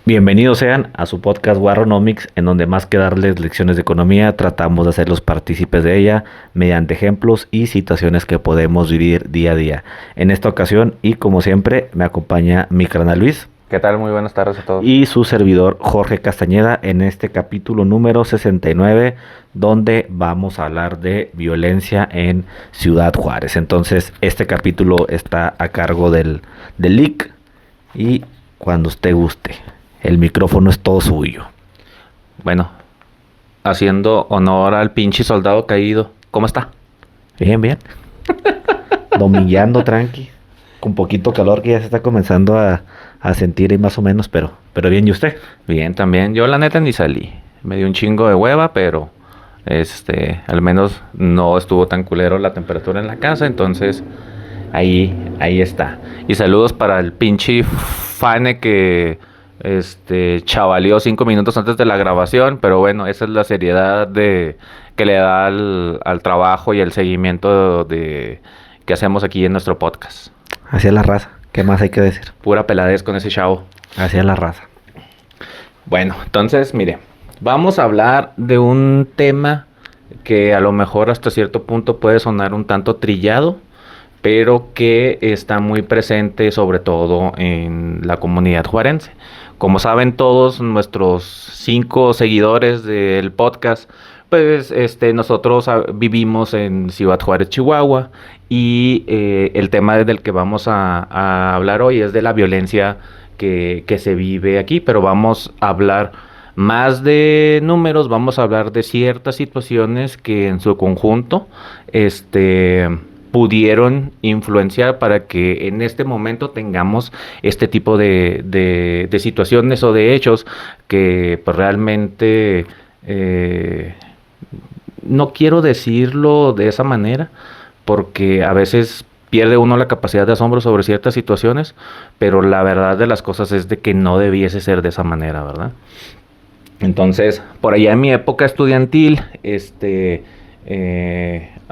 Bienvenidos sean a su podcast Warronomics, en donde más que darles lecciones de economía, tratamos de hacerlos partícipes de ella mediante ejemplos y situaciones que podemos vivir día a día. En esta ocasión, y como siempre, me acompaña mi carnal Luis. ¿Qué tal? Muy buenas tardes a todos. Y su servidor Jorge Castañeda en este capítulo número 69, donde vamos a hablar de violencia en Ciudad Juárez. Entonces, este capítulo está a cargo del LIC y cuando usted guste. El micrófono es todo suyo. Bueno, haciendo honor al pinche soldado caído. ¿Cómo está? Bien, bien. Domillando tranqui. Con poquito calor que ya se está comenzando a sentir ahí más o menos, pero bien, ¿y usted? Bien, también. Yo la neta ni salí. Me dio un chingo de hueva, pero al menos no estuvo tan culero la temperatura en la casa, entonces ahí está. Y saludos para el pinche Fane que chavaleó 5 minutos antes de la grabación, pero bueno, esa es la seriedad que le da al trabajo y el seguimiento que hacemos aquí en nuestro podcast. Hacia la raza, ¿qué más hay que decir? Pura peladez con ese chavo. Hacia la raza. Bueno, entonces, mire, vamos a hablar de un tema que a lo mejor hasta cierto punto puede sonar un tanto trillado, pero que está muy presente sobre todo en la comunidad juarense. Como saben todos nuestros 5 seguidores del podcast, pues nosotros vivimos en Ciudad Juárez, Chihuahua, y el tema del que vamos a hablar hoy es de la violencia que se vive aquí, pero vamos a hablar más de números, vamos a hablar de ciertas situaciones que en su conjunto pudieron influenciar para que en este momento tengamos este tipo de situaciones o de hechos que pues, realmente no quiero decirlo de esa manera porque a veces pierde uno la capacidad de asombro sobre ciertas situaciones, pero la verdad de las cosas es de que no debiese ser de esa manera, ¿verdad? Entonces, por allá en mi época estudiantil,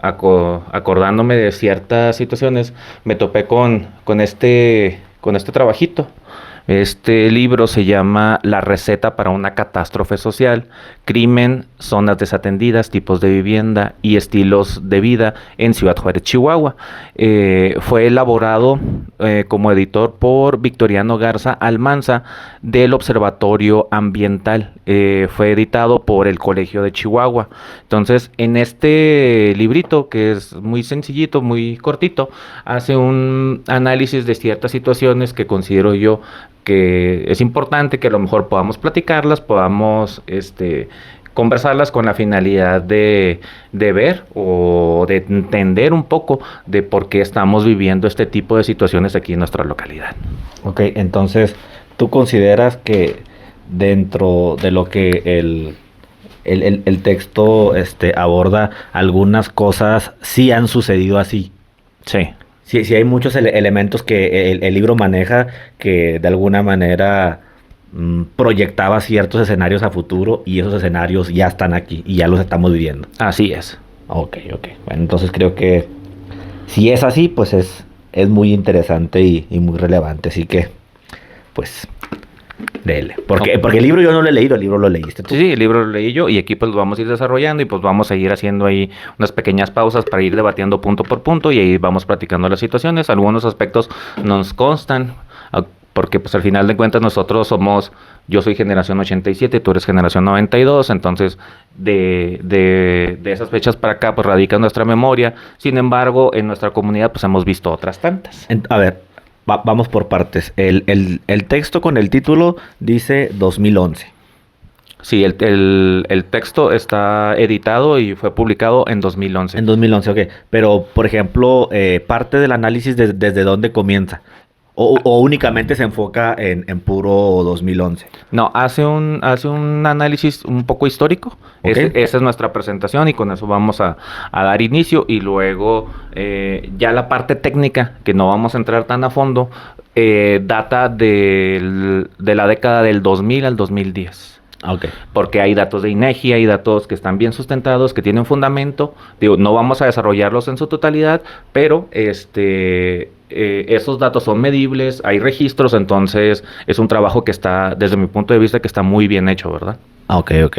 acordándome de ciertas situaciones, me topé con este trabajito. Este libro se llama La receta para una catástrofe social, crimen, zonas desatendidas, tipos de vivienda y estilos de vida en Ciudad Juárez, Chihuahua. Fue elaborado como editor por Victoriano Garza Almanza del Observatorio Ambiental. Fue editado por el Colegio de Chihuahua. Entonces, en este librito, que es muy sencillito, muy cortito, hace un análisis de ciertas situaciones que considero yo que es importante que a lo mejor podamos platicarlas, podamos conversarlas con la finalidad de ver o de entender un poco de por qué estamos viviendo este tipo de situaciones aquí en nuestra localidad. Ok, entonces, ¿tú consideras que dentro de lo que el texto aborda, algunas cosas sí han sucedido así? Sí. Sí, hay muchos elementos que el libro maneja que de alguna manera proyectaba ciertos escenarios a futuro y esos escenarios ya están aquí y ya los estamos viviendo. Así es. Ok. Bueno, entonces creo que si es así, pues es muy interesante y muy relevante. Así que, pues, dele. Porque el libro yo no lo he leído, el libro lo leíste tú. Sí, el libro lo leí yo y aquí pues lo vamos a ir desarrollando y pues vamos a ir haciendo ahí unas pequeñas pausas para ir debatiendo punto por punto y ahí vamos platicando las situaciones. Algunos aspectos nos constan porque pues al final de cuentas yo soy generación 87, tú eres generación 92, entonces de esas fechas para acá pues radica nuestra memoria. Sin embargo, en nuestra comunidad pues hemos visto otras tantas. A ver, vamos por partes. El texto con el título dice 2011. Sí, el texto está editado y fue publicado en 2011. En 2011, ok. Pero, por ejemplo, parte del análisis desde dónde comienza. O únicamente se enfoca en puro 2011. No, hace un análisis un poco histórico. Okay. Esa es nuestra presentación y con eso vamos a dar inicio. Y luego ya la parte técnica, que no vamos a entrar tan a fondo, data de la década del 2000 al 2010. Okay. Porque hay datos de INEGI, hay datos que están bien sustentados, que tienen fundamento. Digo, no vamos a desarrollarlos en su totalidad, pero esos datos son medibles, hay registros, entonces es un trabajo que está, desde mi punto de vista, que está muy bien hecho, ¿verdad? Ah, ok, ok.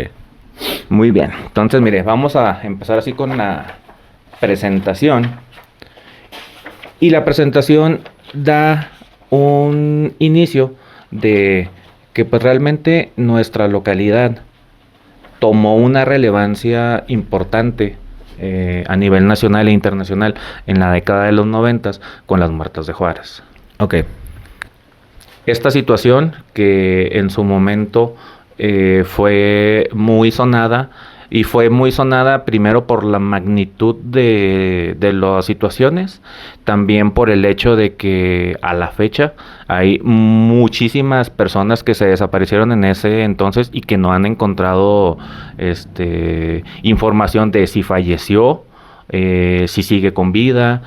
Muy bien, entonces mire, vamos a empezar así con la presentación. Y la presentación da un inicio de que pues realmente nuestra localidad tomó una relevancia importante a nivel nacional e internacional en la década de los 90 con las muertas de Juárez. Ok. Esta situación que en su momento fue muy sonada, y fue muy sonada primero por la magnitud de las situaciones, también por el hecho de que a la fecha hay muchísimas personas que se desaparecieron en ese entonces y que no han encontrado información de si falleció, si sigue con vida,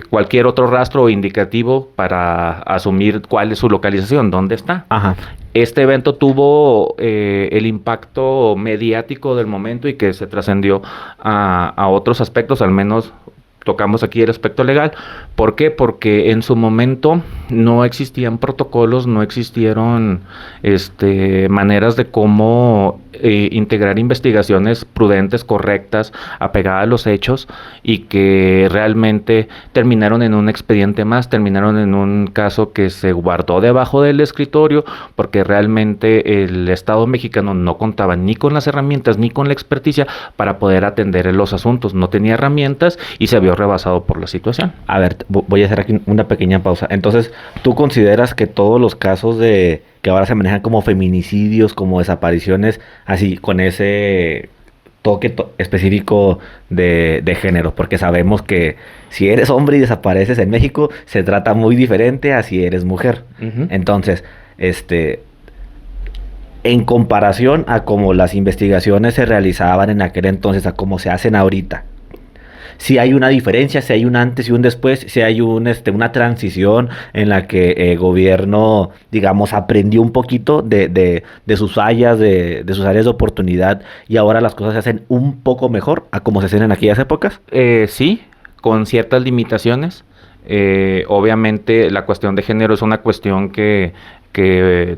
cualquier otro rastro o indicativo para asumir cuál es su localización, dónde está. Ajá. Este evento tuvo el impacto mediático del momento y que se trascendió a otros aspectos, al menos tocamos aquí el aspecto legal. ¿Por qué? Porque en su momento no existían protocolos, no existieron maneras de cómo integrar investigaciones prudentes, correctas, apegadas a los hechos, y que realmente terminaron en un expediente más, terminaron en un caso que se guardó debajo del escritorio, porque realmente el Estado mexicano no contaba ni con las herramientas ni con la experticia para poder atender los asuntos. No tenía herramientas y se vio rebasado por la situación. A ver, voy a hacer aquí una pequeña pausa. Entonces, ¿tú consideras que todos los casos de que ahora se manejan como feminicidios, como desapariciones, así con ese toque específico de género? Porque sabemos que si eres hombre y desapareces en México, se trata muy diferente a si eres mujer. Uh-huh. Entonces, en comparación a cómo las investigaciones se realizaban en aquel entonces, a cómo se hacen ahorita, si hay una diferencia, si hay un antes y un después, si hay una transición en la que el gobierno, digamos, aprendió un poquito de sus fallas, de sus áreas de oportunidad, y ahora las cosas se hacen un poco mejor a como se hacían en aquellas épocas. Sí, con ciertas limitaciones. Obviamente la cuestión de género es una cuestión que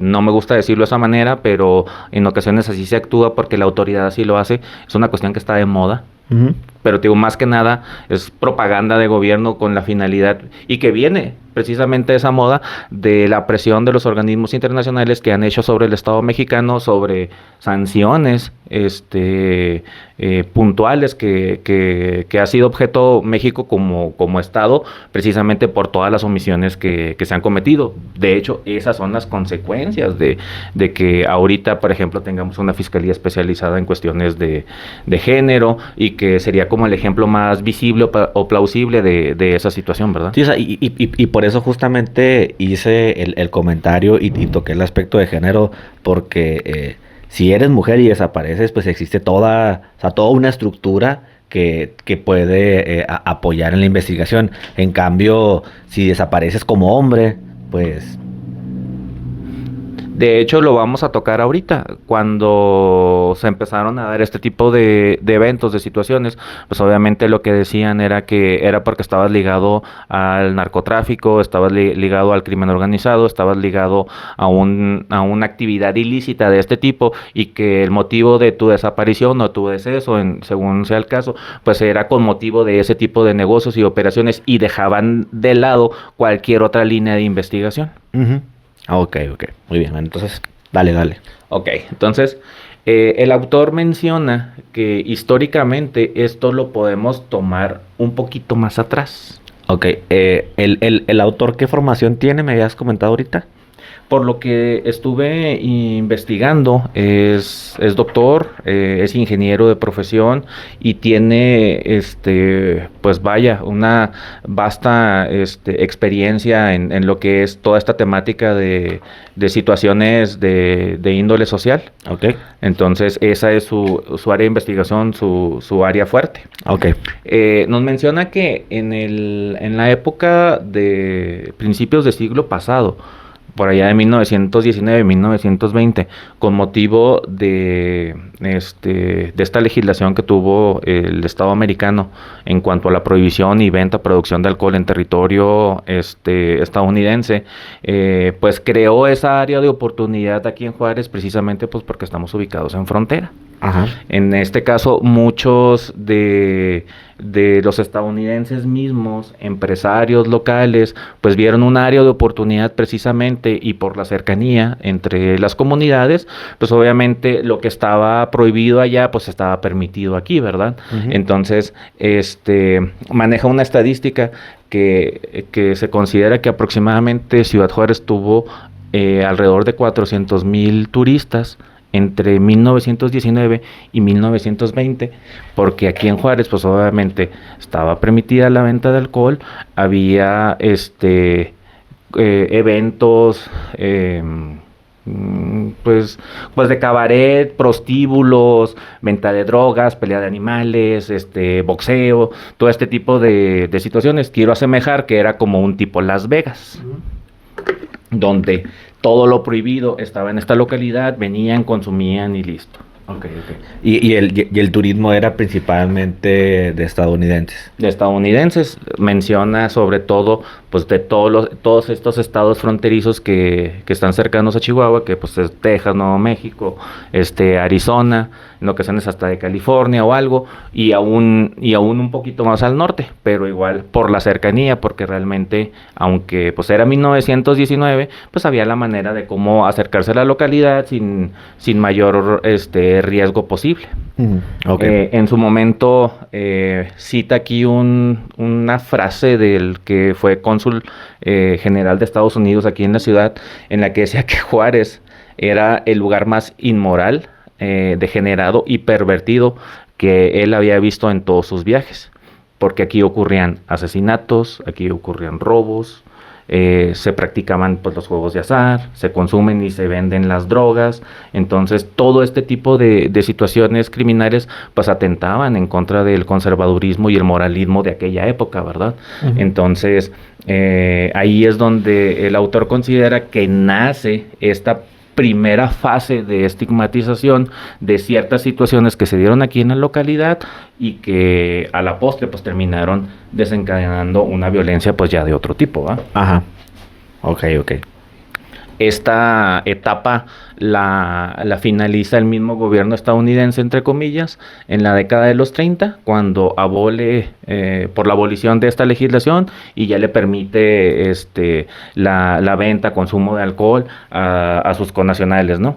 no me gusta decirlo de esa manera, pero en ocasiones así se actúa porque la autoridad así lo hace. Es una cuestión que está de moda. Uh-huh. Pero digo, más que nada es propaganda de gobierno con la finalidad, y que viene precisamente esa moda de la presión de los organismos internacionales que han hecho sobre el Estado mexicano, sobre sanciones puntuales que ha sido objeto México como Estado, precisamente por todas las omisiones que se han cometido. De hecho, esas son las consecuencias de que ahorita, por ejemplo, tengamos una fiscalía especializada en cuestiones de género, y que sería como el ejemplo más visible o plausible de esa situación, ¿verdad? Sí, o sea, y por eso justamente hice el comentario y toqué el aspecto de género, porque si eres mujer y desapareces, pues existe toda una estructura que puede apoyar en la investigación. En cambio, si desapareces como hombre, pues... De hecho, lo vamos a tocar ahorita. Cuando se empezaron a dar este tipo de eventos, de situaciones, pues obviamente lo que decían era que era porque estabas ligado al narcotráfico, estabas ligado al crimen organizado, estabas ligado a una actividad ilícita de este tipo, y que el motivo de tu desaparición o tu deceso, según sea el caso, pues era con motivo de ese tipo de negocios y operaciones, y dejaban de lado cualquier otra línea de investigación. Uh-huh. Ok, muy bien, entonces, dale. Ok, entonces, el autor menciona que históricamente esto lo podemos tomar un poquito más atrás. Ok, el autor, ¿qué formación tiene? ¿Me habías comentado ahorita? Por lo que estuve investigando, es doctor, es ingeniero de profesión, y tiene, pues vaya, una vasta experiencia en lo que es toda esta temática de situaciones de índole social. Ok. Entonces, esa es su área de investigación, su área fuerte. Ok. Nos menciona que en la época de principios del siglo pasado, por allá de 1919-1920, con motivo de de esta legislación que tuvo el Estado americano en cuanto a la prohibición y venta, producción de alcohol en territorio estadounidense, pues creó esa área de oportunidad aquí en Juárez precisamente pues porque estamos ubicados en frontera. Ajá. En este caso, muchos de los estadounidenses mismos, empresarios locales, pues vieron un área de oportunidad precisamente y por la cercanía entre las comunidades, pues obviamente lo que estaba prohibido allá, pues estaba permitido aquí, ¿verdad? Uh-huh. Entonces, maneja una estadística que se considera que aproximadamente Ciudad Juárez tuvo alrededor de 400,000 turistas entre 1919 y 1920, porque aquí en Juárez pues obviamente estaba permitida la venta de alcohol, había eventos pues de cabaret, prostíbulos, venta de drogas, pelea de animales, boxeo, todo este tipo de situaciones. Quiero asemejar que era como un tipo Las Vegas, donde todo lo prohibido estaba en esta localidad, venían, consumían y listo. Okay. ¿Y el turismo era principalmente de estadounidenses? De estadounidenses, menciona sobre todo pues de todos estos estados fronterizos que están cercanos a Chihuahua, que pues es Texas, Nuevo México, Arizona, en ocasiones hasta de California o algo, y aún un poquito más al norte, pero igual por la cercanía, porque realmente, aunque pues era 1919, pues había la manera de cómo acercarse a la localidad sin mayor riesgo posible. Okay. En su momento cita aquí una frase del que fue cónsul general de Estados Unidos aquí en la ciudad, en la que decía que Juárez era el lugar más inmoral, degenerado y pervertido que él había visto en todos sus viajes, porque aquí ocurrían asesinatos, aquí ocurrían robos, se practicaban pues los juegos de azar, se consumen y se venden las drogas. Entonces todo este tipo de situaciones criminales pues atentaban en contra del conservadurismo y el moralismo de aquella época, ¿verdad? Uh-huh. Entonces ahí es donde el autor considera que nace esta primera fase de estigmatización de ciertas situaciones que se dieron aquí en la localidad y que a la postre pues terminaron desencadenando una violencia pues ya de otro tipo, ¿va? Ajá. Ok. Esta etapa la finaliza el mismo gobierno estadounidense, entre comillas, en la década de los 30, cuando abole por la abolición de esta legislación y ya le permite la venta, consumo de alcohol a sus connacionales, ¿no?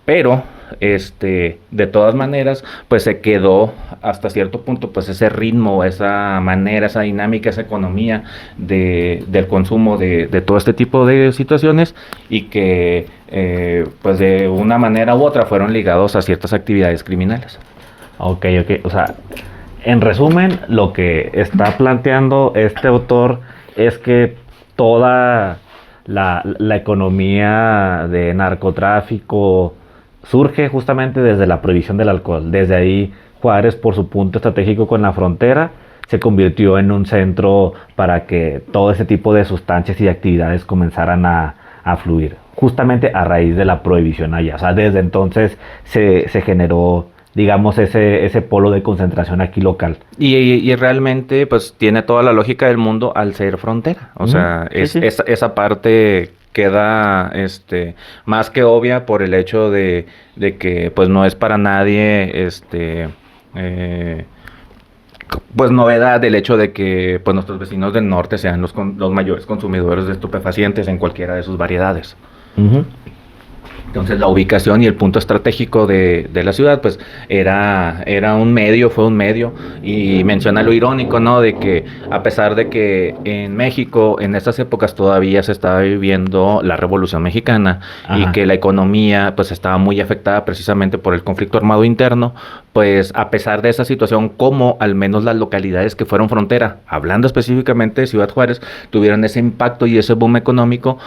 Pero de todas maneras, pues se quedó hasta cierto punto, pues ese ritmo, esa manera, esa dinámica, esa economía del consumo de todo este tipo de situaciones y que pues de una manera u otra fueron ligados a ciertas actividades criminales. Ok. O sea, en resumen, lo que está planteando este autor es que toda la economía de narcotráfico surge justamente desde la prohibición del alcohol. Desde ahí Juárez, por su punto estratégico con la frontera, se convirtió en un centro para que todo ese tipo de sustancias y actividades comenzaran a fluir, justamente a raíz de la prohibición allá. O sea, desde entonces se generó, digamos, ese polo de concentración aquí local. Y realmente pues tiene toda la lógica del mundo al ser frontera. O sea, sí. Esa parte queda más que obvia por el hecho de que pues no es para nadie pues novedad el hecho de que pues nuestros vecinos del norte sean los mayores consumidores de estupefacientes en cualquiera de sus variedades. Uh-huh. Entonces la ubicación y el punto estratégico de la ciudad pues fue un medio, y menciona lo irónico, ¿no? De que a pesar de que en México en estas épocas todavía se estaba viviendo la Revolución Mexicana. Ajá. Y que la economía pues estaba muy afectada precisamente por el conflicto armado interno, pues a pesar de esa situación, como al menos las localidades que fueron frontera, hablando específicamente de Ciudad Juárez, tuvieron ese impacto y ese boom económico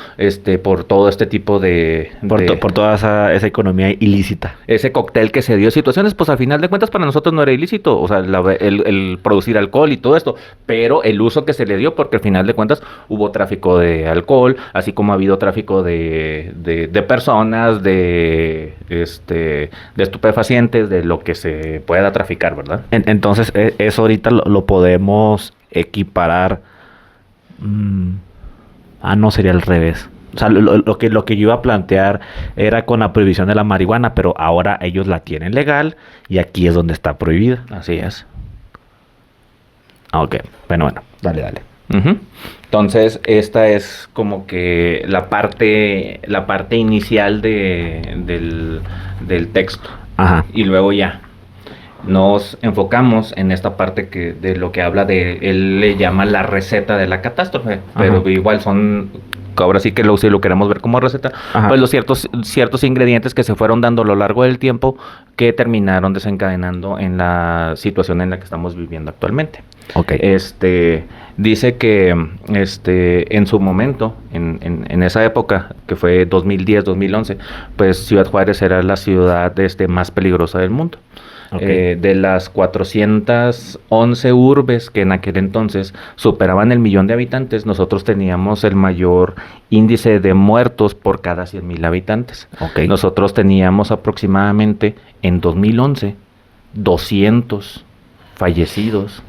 por todo este tipo por toda esa economía ilícita. Ese cóctel que se dio, situaciones, pues al final de cuentas para nosotros no era ilícito, o sea, el producir alcohol y todo esto, pero el uso que se le dio, porque al final de cuentas hubo tráfico de alcohol, así como ha habido tráfico de personas, de de estupefacientes, de lo que se pueda traficar, ¿verdad? Entonces, eso ahorita lo podemos equiparar. No, sería al revés. O sea, lo que yo iba a plantear era con la prohibición de la marihuana, pero ahora ellos la tienen legal y aquí es donde está prohibida. Así es. Ok, bueno, dale. Ujú. Entonces, esta es como que la parte inicial del texto. Ajá. Y luego ya nos enfocamos en esta parte de lo que habla él le llama la receta de la catástrofe, pero Ajá. igual ahora sí que si lo queremos ver como receta, Ajá. pues los ciertos ingredientes que se fueron dando a lo largo del tiempo que terminaron desencadenando en la situación en la que estamos viviendo actualmente. Ok. Dice que en su momento, en esa época, que fue 2010, 2011, pues Ciudad Juárez era la ciudad más peligrosa del mundo. Okay. De las 411 urbes que en aquel entonces superaban el 1,000,000 de habitantes, nosotros teníamos el mayor índice de muertos por cada 100,000 habitantes. Okay. Nosotros teníamos aproximadamente en 2011 200 fallecidos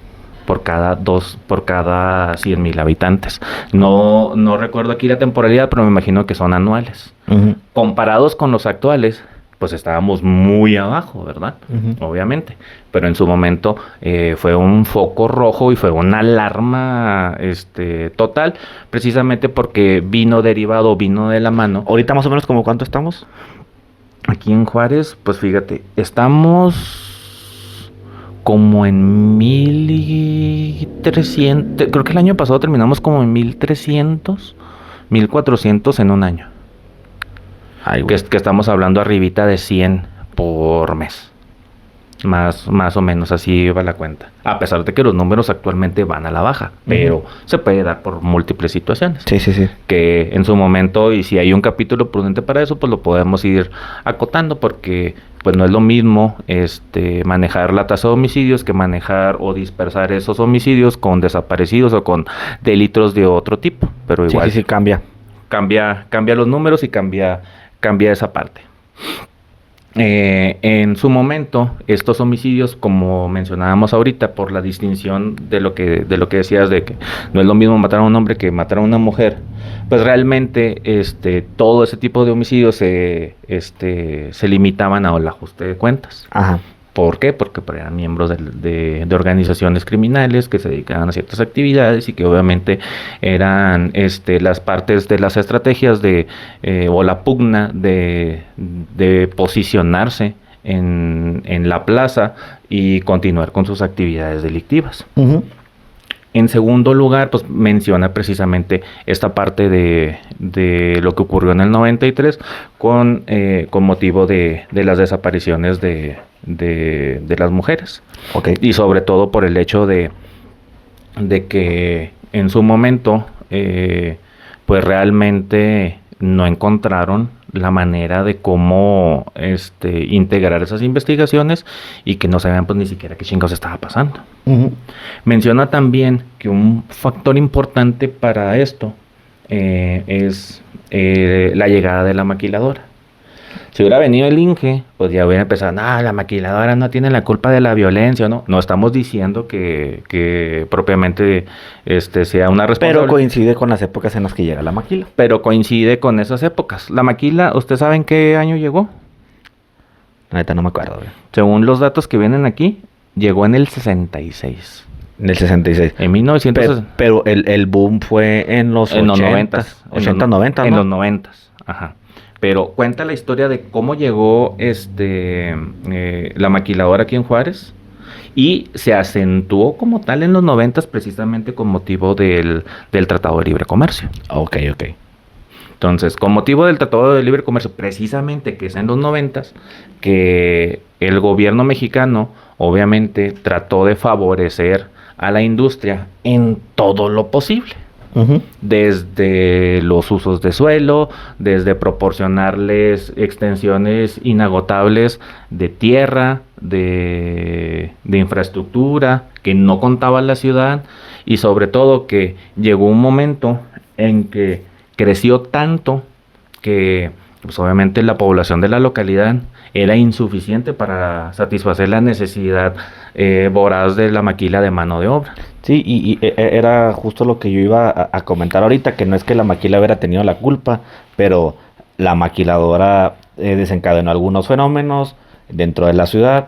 por cada 100,000 habitantes. No recuerdo aquí la temporalidad, pero me imagino que son anuales. Uh-huh. Comparados con los actuales, pues estábamos muy abajo, ¿verdad? Uh-huh. Obviamente. Pero en su momento fue un foco rojo y fue una alarma total, precisamente porque vino de la mano. Ahorita más o menos como cuánto estamos. Aquí en Juárez, pues fíjate, estamos como en 1,300, creo que el año pasado terminamos como en 1,300, 1,400 en un año. Ay, que estamos hablando arribita de 100 por mes. Más o menos así va la cuenta. A pesar de que los números actualmente van a la baja, pero se puede dar por múltiples situaciones. Sí. Que en su momento, y si hay un capítulo prudente para eso, pues lo podemos ir acotando, porque pues no es lo mismo manejar la tasa de homicidios que manejar o dispersar esos homicidios con desaparecidos o con delitos de otro tipo. Pero igual sí cambia los números y cambia esa parte. En su momento, estos homicidios, como mencionábamos ahorita, por la distinción de lo que decías, de que no es lo mismo matar a un hombre que matar a una mujer, pues realmente todo ese tipo de homicidios se limitaban al ajuste de cuentas. Ajá. ¿Por qué? Porque eran miembros de organizaciones criminales que se dedicaban a ciertas actividades y que obviamente eran las partes de las estrategias o la pugna de posicionarse en la plaza y continuar con sus actividades delictivas. Uh-huh. En segundo lugar, pues menciona precisamente esta parte de lo que ocurrió en el 93 con motivo de las desapariciones de las mujeres. Okay. Y sobre todo por el hecho de que en su momento pues realmente no encontraron la manera de cómo integrar esas investigaciones y que no sabían pues ni siquiera qué chingados estaba pasando. Uh-huh. Menciona también que un factor importante para esto es la llegada de la maquiladora. Si hubiera venido el Inge, pues ya hubiera empezado, la maquiladora no tiene la culpa de la violencia, ¿no? No estamos diciendo que propiamente sea una responsable. Pero coincide con las épocas en las que llega la maquila. Pero coincide con esas épocas. La maquila, ¿usted sabe en qué año llegó? La neta no me acuerdo, güey. Según los datos que vienen aquí, llegó en el 66. En el 66. En 1900. Pero el boom fue en los 90. 80, 90, ¿no? En los 90, ajá. Pero cuenta la historia de cómo llegó la maquiladora aquí en Juárez y se acentuó como tal en los 90 precisamente con motivo del Tratado de Libre Comercio. Ok. Entonces, con motivo del Tratado de Libre Comercio, precisamente que es en los 90, que el gobierno mexicano obviamente trató de favorecer a la industria en todo lo posible. Uh-huh. Desde los usos de suelo, desde proporcionarles extensiones inagotables de tierra, de infraestructura que no contaba la ciudad, y sobre todo que llegó un momento en que creció tanto que pues obviamente la población de la localidad era insuficiente para satisfacer la necesidad voraz de la maquila de mano de obra. Sí, era justo lo que yo iba a comentar ahorita, que no es que la maquila hubiera tenido la culpa, pero la maquiladora desencadenó algunos fenómenos dentro de la ciudad,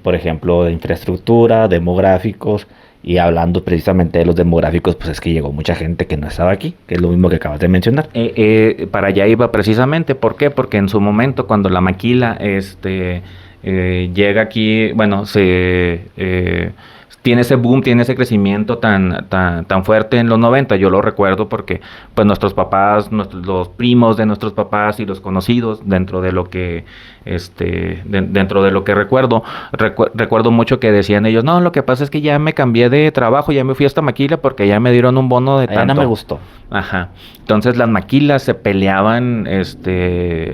por ejemplo, de infraestructura, demográficos, y hablando precisamente de los demográficos, pues es que llegó mucha gente que no estaba aquí, que es lo mismo que acabas de mencionar. Para allá iba precisamente, ¿por qué? Porque en su momento cuando la maquila llega aquí, bueno, tiene ese boom, tiene ese crecimiento tan fuerte en los 90. Yo lo recuerdo porque pues nuestros papás, los primos de nuestros papás y los conocidos dentro de lo que dentro de lo que recuerdo mucho que decían ellos, no, lo que pasa es que ya me cambié de trabajo, ya me fui a esta maquila porque ya me dieron un bono de Allá tanto. no me gustó. Ajá. Entonces las maquilas se peleaban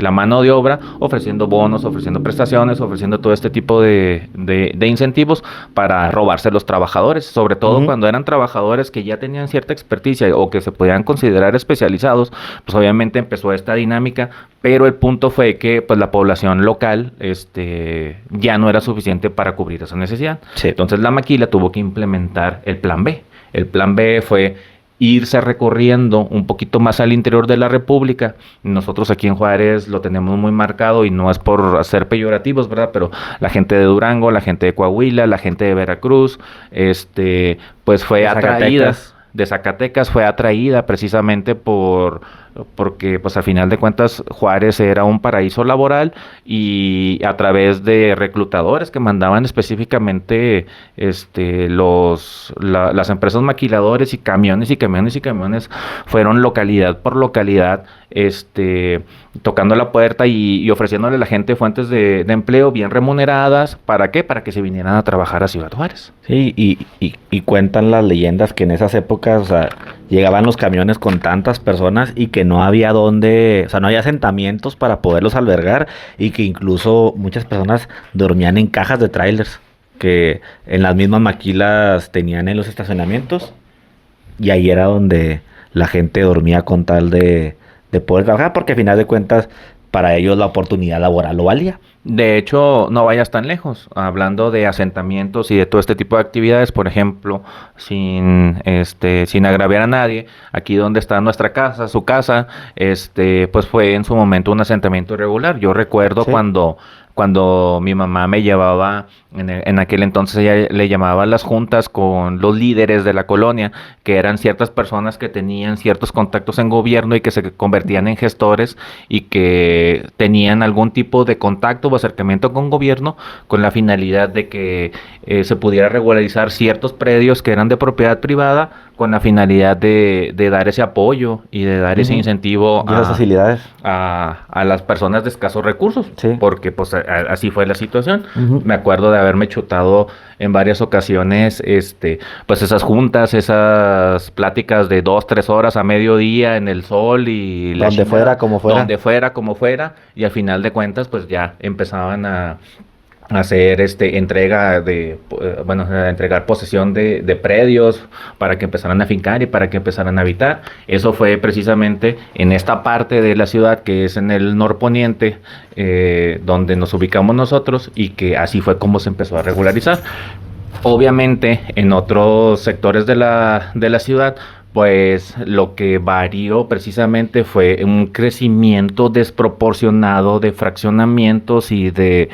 la mano de obra ofreciendo bonos, ofreciendo prestaciones, ofreciendo todo este tipo de incentivos para robarse los trabajadores, sobre todo cuando eran trabajadores que ya tenían cierta experticia o que se podían considerar especializados, pues obviamente empezó esta dinámica, pero el punto fue que pues la población local ya no era suficiente para cubrir esa necesidad. Sí. Entonces la maquila tuvo que implementar el plan B. El plan B fue irse recorriendo un poquito más al interior de la República. Nosotros aquí en Juárez lo tenemos muy marcado y no es por ser peyorativos, ¿verdad? Pero la gente de Durango, la gente de Coahuila, la gente de Veracruz, pues fue De atraída Zacatecas. de Zacatecas, fue atraída precisamente porque pues al final de cuentas Juárez era un paraíso laboral y a través de reclutadores que mandaban específicamente las empresas maquiladores y camiones y camiones y camiones fueron localidad por localidad tocando la puerta y ofreciéndole a la gente fuentes de empleo bien remuneradas. ¿Para qué? Para que se vinieran a trabajar a Ciudad Juárez. Sí, y cuentan las leyendas que en esas épocas, o sea, llegaban los camiones con tantas personas y que no había dónde, o sea, no había asentamientos para poderlos albergar y que incluso muchas personas dormían en cajas de trailers que en las mismas maquilas tenían en los estacionamientos y ahí era donde la gente dormía con tal de poder trabajar porque al final de cuentas para ellos la oportunidad laboral lo valía. De hecho, no vayas tan lejos. Hablando de asentamientos y de todo este tipo de actividades, por ejemplo, sin agraviar a nadie, aquí donde está nuestra casa, su casa, pues fue en su momento un asentamiento irregular. Yo recuerdo Sí. cuando mi mamá me llevaba, en aquel entonces ella le llamaba a las juntas con los líderes de la colonia, que eran ciertas personas que tenían ciertos contactos en gobierno y que se convertían en gestores y que tenían algún tipo de contacto o acercamiento con gobierno con la finalidad de que se pudiera regularizar ciertos predios que eran de propiedad privada con la finalidad de dar ese apoyo y de dar ese incentivo Y esas facilidades. a las personas de escasos recursos, Sí. porque pues así fue la situación. Ujú. Me acuerdo de haberme chutado en varias ocasiones, pues esas juntas, esas pláticas de 2, 3 horas a mediodía en el sol y la Donde chingada, fuera, como fuera. donde fuera, como fuera, y al final de cuentas, pues ya empezaban a hacer entrega a entregar posesión de predios para que empezaran a fincar y para que empezaran a habitar. Eso fue precisamente en esta parte de la ciudad que es en el norponiente, donde nos ubicamos nosotros, y que así fue como se empezó a regularizar. Obviamente en otros sectores de la ciudad, pues lo que varió precisamente fue un crecimiento desproporcionado de fraccionamientos y de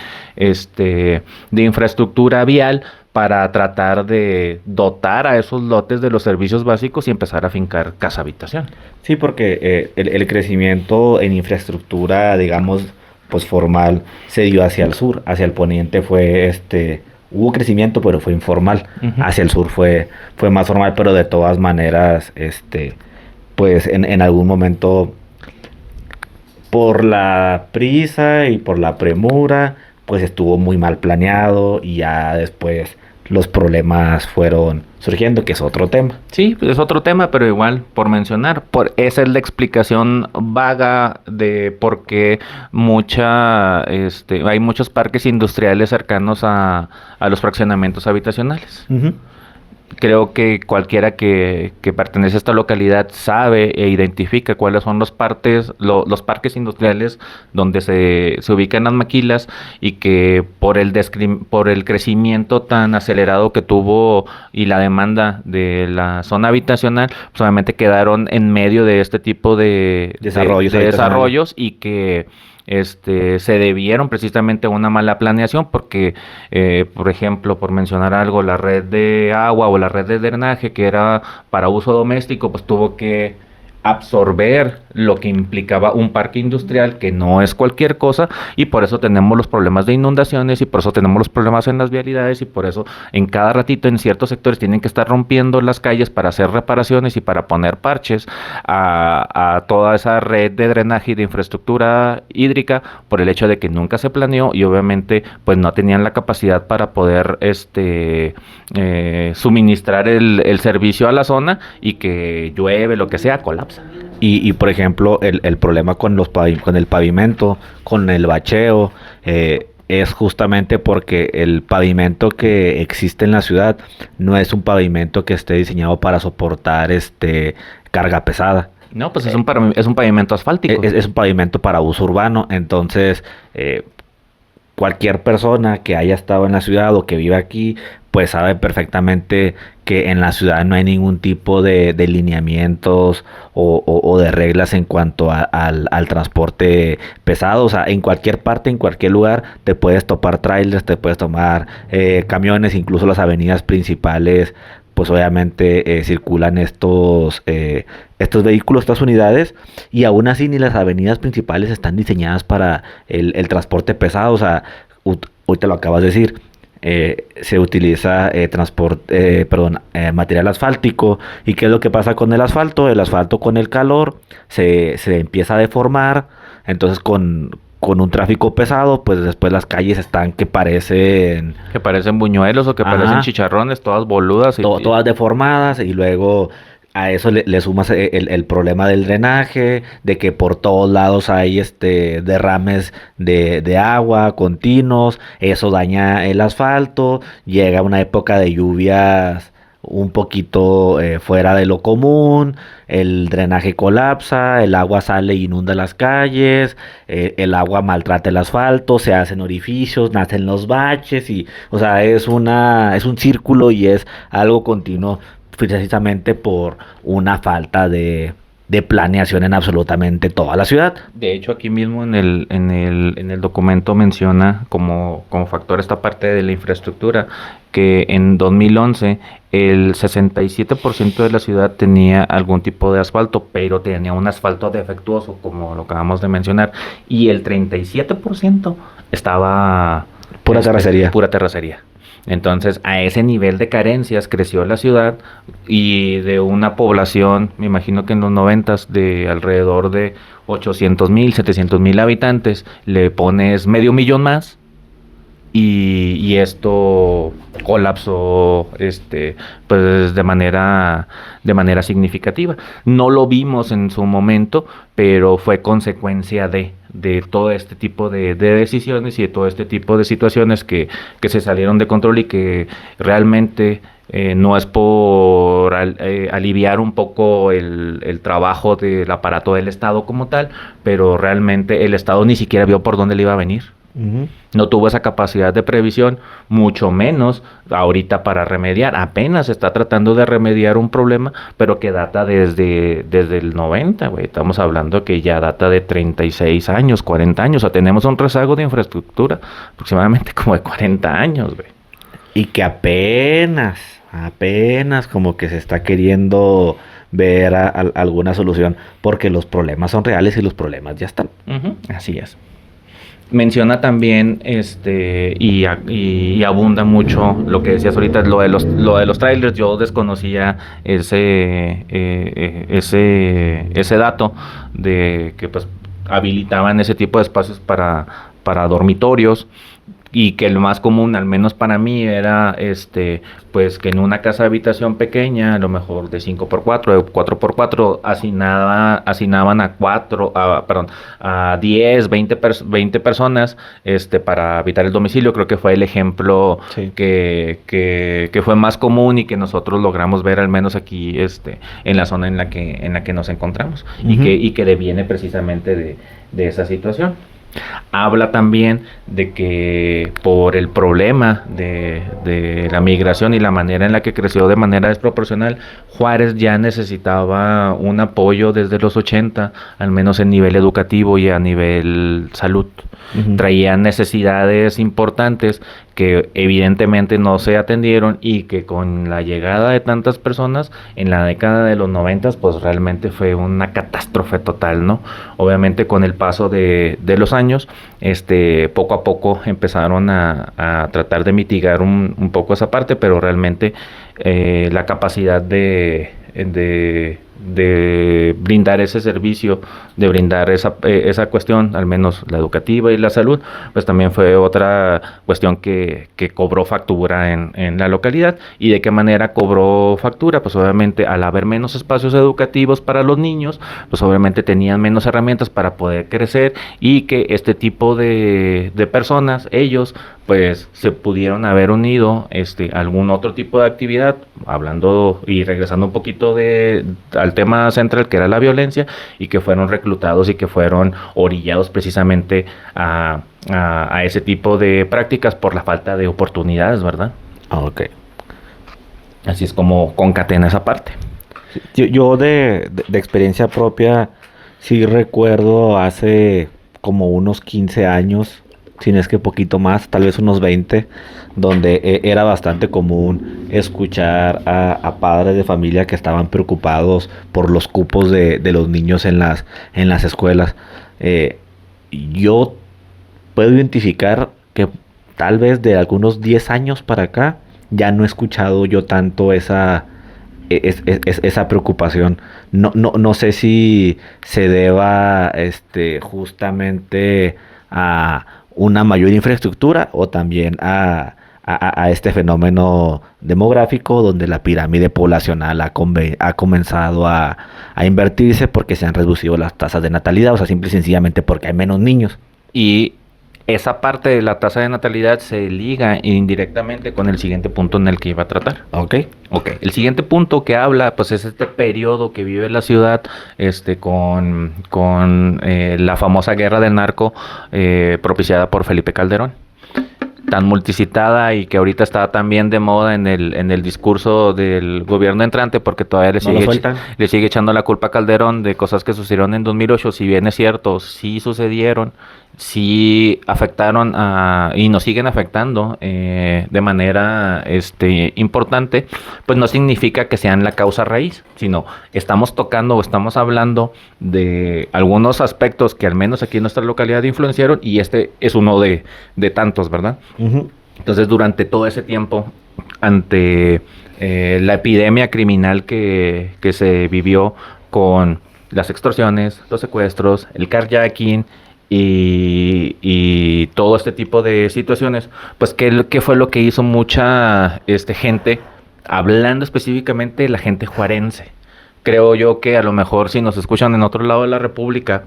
infraestructura vial para tratar de dotar a esos lotes de los servicios básicos y empezar a fincar casa habitación. Sí, porque el crecimiento en infraestructura, digamos, pues formal, se dio hacia el sur, hacia el poniente fue hubo crecimiento, pero fue informal. Ujú. Hacia el sur fue más formal, pero de todas maneras, pues en algún momento, por la prisa y por la premura, pues estuvo muy mal planeado y ya después los problemas fueron surgiendo, que es otro tema. Sí, pues es otro tema, pero igual, por mencionar, esa es la explicación vaga de por qué hay muchos parques industriales cercanos a los fraccionamientos habitacionales. Ujú. creo que cualquiera que pertenece a esta localidad sabe e identifica cuáles son los parques industriales donde se ubican las maquilas, y que por el crecimiento tan acelerado que tuvo y la demanda de la zona habitacional, pues obviamente quedaron en medio de este tipo Desarrollos de habitacionales. desarrollos, y que se debieron precisamente a una mala planeación, porque, por ejemplo, por mencionar algo, la red de agua o la red de drenaje que era para uso doméstico, pues tuvo que absorber lo que implicaba un parque industrial, que no es cualquier cosa, y por eso tenemos los problemas de inundaciones, y por eso tenemos los problemas en las vialidades, y por eso en cada ratito en ciertos sectores tienen que estar rompiendo las calles para hacer reparaciones y para poner parches a toda esa red de drenaje y de infraestructura hídrica, por el hecho de que nunca se planeó, y obviamente pues no tenían la capacidad para poder suministrar el servicio a la zona, y que llueve, lo que sea, colapsa. Por ejemplo, el problema con con el pavimento, con el bacheo, es justamente porque el pavimento que existe en la ciudad no es un pavimento que esté diseñado para soportar carga pesada. No, pues es un pavimento asfáltico. Es un pavimento para uso urbano. Entonces, cualquier persona que haya estado en la ciudad o que vive aquí, pues sabe perfectamente que en la ciudad no hay ningún tipo de lineamientos o de reglas en cuanto al transporte pesado. O sea, en cualquier parte, en cualquier lugar, te puedes topar trailers, te puedes tomar camiones, incluso las avenidas principales, pues obviamente circulan estos vehículos, estas unidades, y aún así ni las avenidas principales están diseñadas para el transporte pesado. O sea, ahorita lo acabas de decir, se utiliza material asfáltico. ¿Y qué es lo que pasa con el asfalto? El asfalto, con el calor se empieza a deformar. Entonces, con un tráfico pesado, pues después las calles están que parecen Que parecen buñuelos o que parecen ajá, chicharrones, todas boludas. todas deformadas. Y luego a eso le sumas el problema del drenaje, de que por todos lados hay derrames de agua continuos. Eso daña el asfalto. Llega una época de lluvias un poquito fuera de lo común, el drenaje colapsa, el agua sale e inunda las calles, el agua maltrata el asfalto, se hacen orificios, nacen los baches. Y, o sea, es un círculo, y es algo continuo, precisamente por una falta de planeación en absolutamente toda la ciudad. De hecho, aquí mismo en el documento menciona como factor esta parte de la infraestructura, que en 2011 el 67% de la ciudad tenía algún tipo de asfalto, pero tenía un asfalto defectuoso, como lo acabamos de mencionar, y el 37% estaba Pura terracería. pura terracería. Entonces, a ese nivel de carencias creció la ciudad, y de una población, me imagino que en los noventas, de alrededor de 800,000, 700,000 habitantes, le pones medio millón más, y esto colapsó pues de manera significativa. No lo vimos en su momento, pero fue consecuencia de todo este tipo de decisiones y de todo este tipo de situaciones que se salieron de control, y que realmente no es por aliviar un poco el trabajo del aparato del Estado como tal, pero realmente el Estado ni siquiera vio por dónde le iba a venir. Ujú. No tuvo esa capacidad de previsión, mucho menos ahorita para remediar. Apenas está tratando de remediar un problema, pero que data desde el 90, güey. Estamos hablando que ya data de 36 años, 40 años. O sea, tenemos un rezago de infraestructura aproximadamente como de 40 años, güey. Y que apenas como que se está queriendo ver alguna solución, porque los problemas son reales y los problemas ya están. Ujú, así es. Menciona también y abunda mucho lo que decías ahorita, lo de los trailers. Yo desconocía ese dato de que pues habilitaban ese tipo de espacios para dormitorios, y que lo más común, al menos para mí, era pues que en una casa de habitación pequeña, a lo mejor de 5x4, de 4x4, asignaban a 10, 20 personas para habitar el domicilio. Creo que fue el ejemplo Sí. que fue más común y que nosotros logramos ver al menos aquí en la zona en la que nos encontramos, Ujú. y que deviene precisamente de esa situación. Habla también de que por el problema de la migración y la manera en la que creció de manera desproporcional, Juárez ya necesitaba un apoyo desde los 80, al menos en nivel educativo y a nivel salud. Ujú. Traían necesidades importantes que evidentemente no se atendieron, y que con la llegada de tantas personas en la década de los 90, pues realmente fue una catástrofe total, ¿no? Obviamente con el paso de los años, poco a poco empezaron a tratar de mitigar un poco esa parte, pero realmente la capacidad de brindar ese servicio, de brindar esa cuestión, al menos la educativa y la salud, pues también fue otra cuestión que cobró factura en la localidad. ¿Y de qué manera cobró factura? Pues obviamente al haber menos espacios educativos para los niños, pues obviamente tenían menos herramientas para poder crecer, y que este tipo de personas, ellos pues se pudieron haber unido a algún otro tipo de actividad, hablando y regresando un poquito al tema central, que era la violencia, y que fueron reclutados y que fueron orillados precisamente a ese tipo de prácticas por la falta de oportunidades, ¿verdad? Ah, ok. Así es como concatena esa parte. Yo de experiencia propia, sí recuerdo hace como unos 15 años, si no es que poquito más, tal vez unos 20, donde era bastante común escuchar a padres de familia que estaban preocupados por los cupos de los niños en las escuelas. Eh, yo puedo identificar que tal vez de algunos 10 años para acá ya no he escuchado yo tanto esa preocupación. No sé si se deba justamente a una mayor infraestructura o también a este fenómeno demográfico donde la pirámide poblacional ha comenzado a invertirse porque se han reducido las tasas de natalidad, o sea, simple y sencillamente porque hay menos niños. Y esa parte de la tasa de natalidad se liga indirectamente con el siguiente punto en el que iba a tratar. ¿Ok? Ok, el siguiente punto que habla, pues es este periodo que vive la ciudad, con la famosa guerra del narco, propiciada por Felipe Calderón, tan multicitada, y que ahorita está también de moda en el discurso del gobierno entrante, porque todavía No lo sueltan. le sigue echando la culpa a Calderón de cosas que sucedieron en 2008. Si bien es cierto, sí sucedieron, sí afectaron y nos siguen afectando de manera importante, pues no significa que sean la causa raíz, sino estamos tocando o estamos hablando de algunos aspectos que al menos aquí en nuestra localidad influenciaron, y este es uno de tantos, ¿verdad? Ujú. Entonces, durante todo ese tiempo, ante la epidemia criminal que se vivió con las extorsiones, los secuestros, el carjacking y todo este tipo de situaciones, pues, ¿qué fue lo que hizo mucha gente, hablando específicamente de la gente juarense? Creo yo que a lo mejor si nos escuchan en otro lado de la República,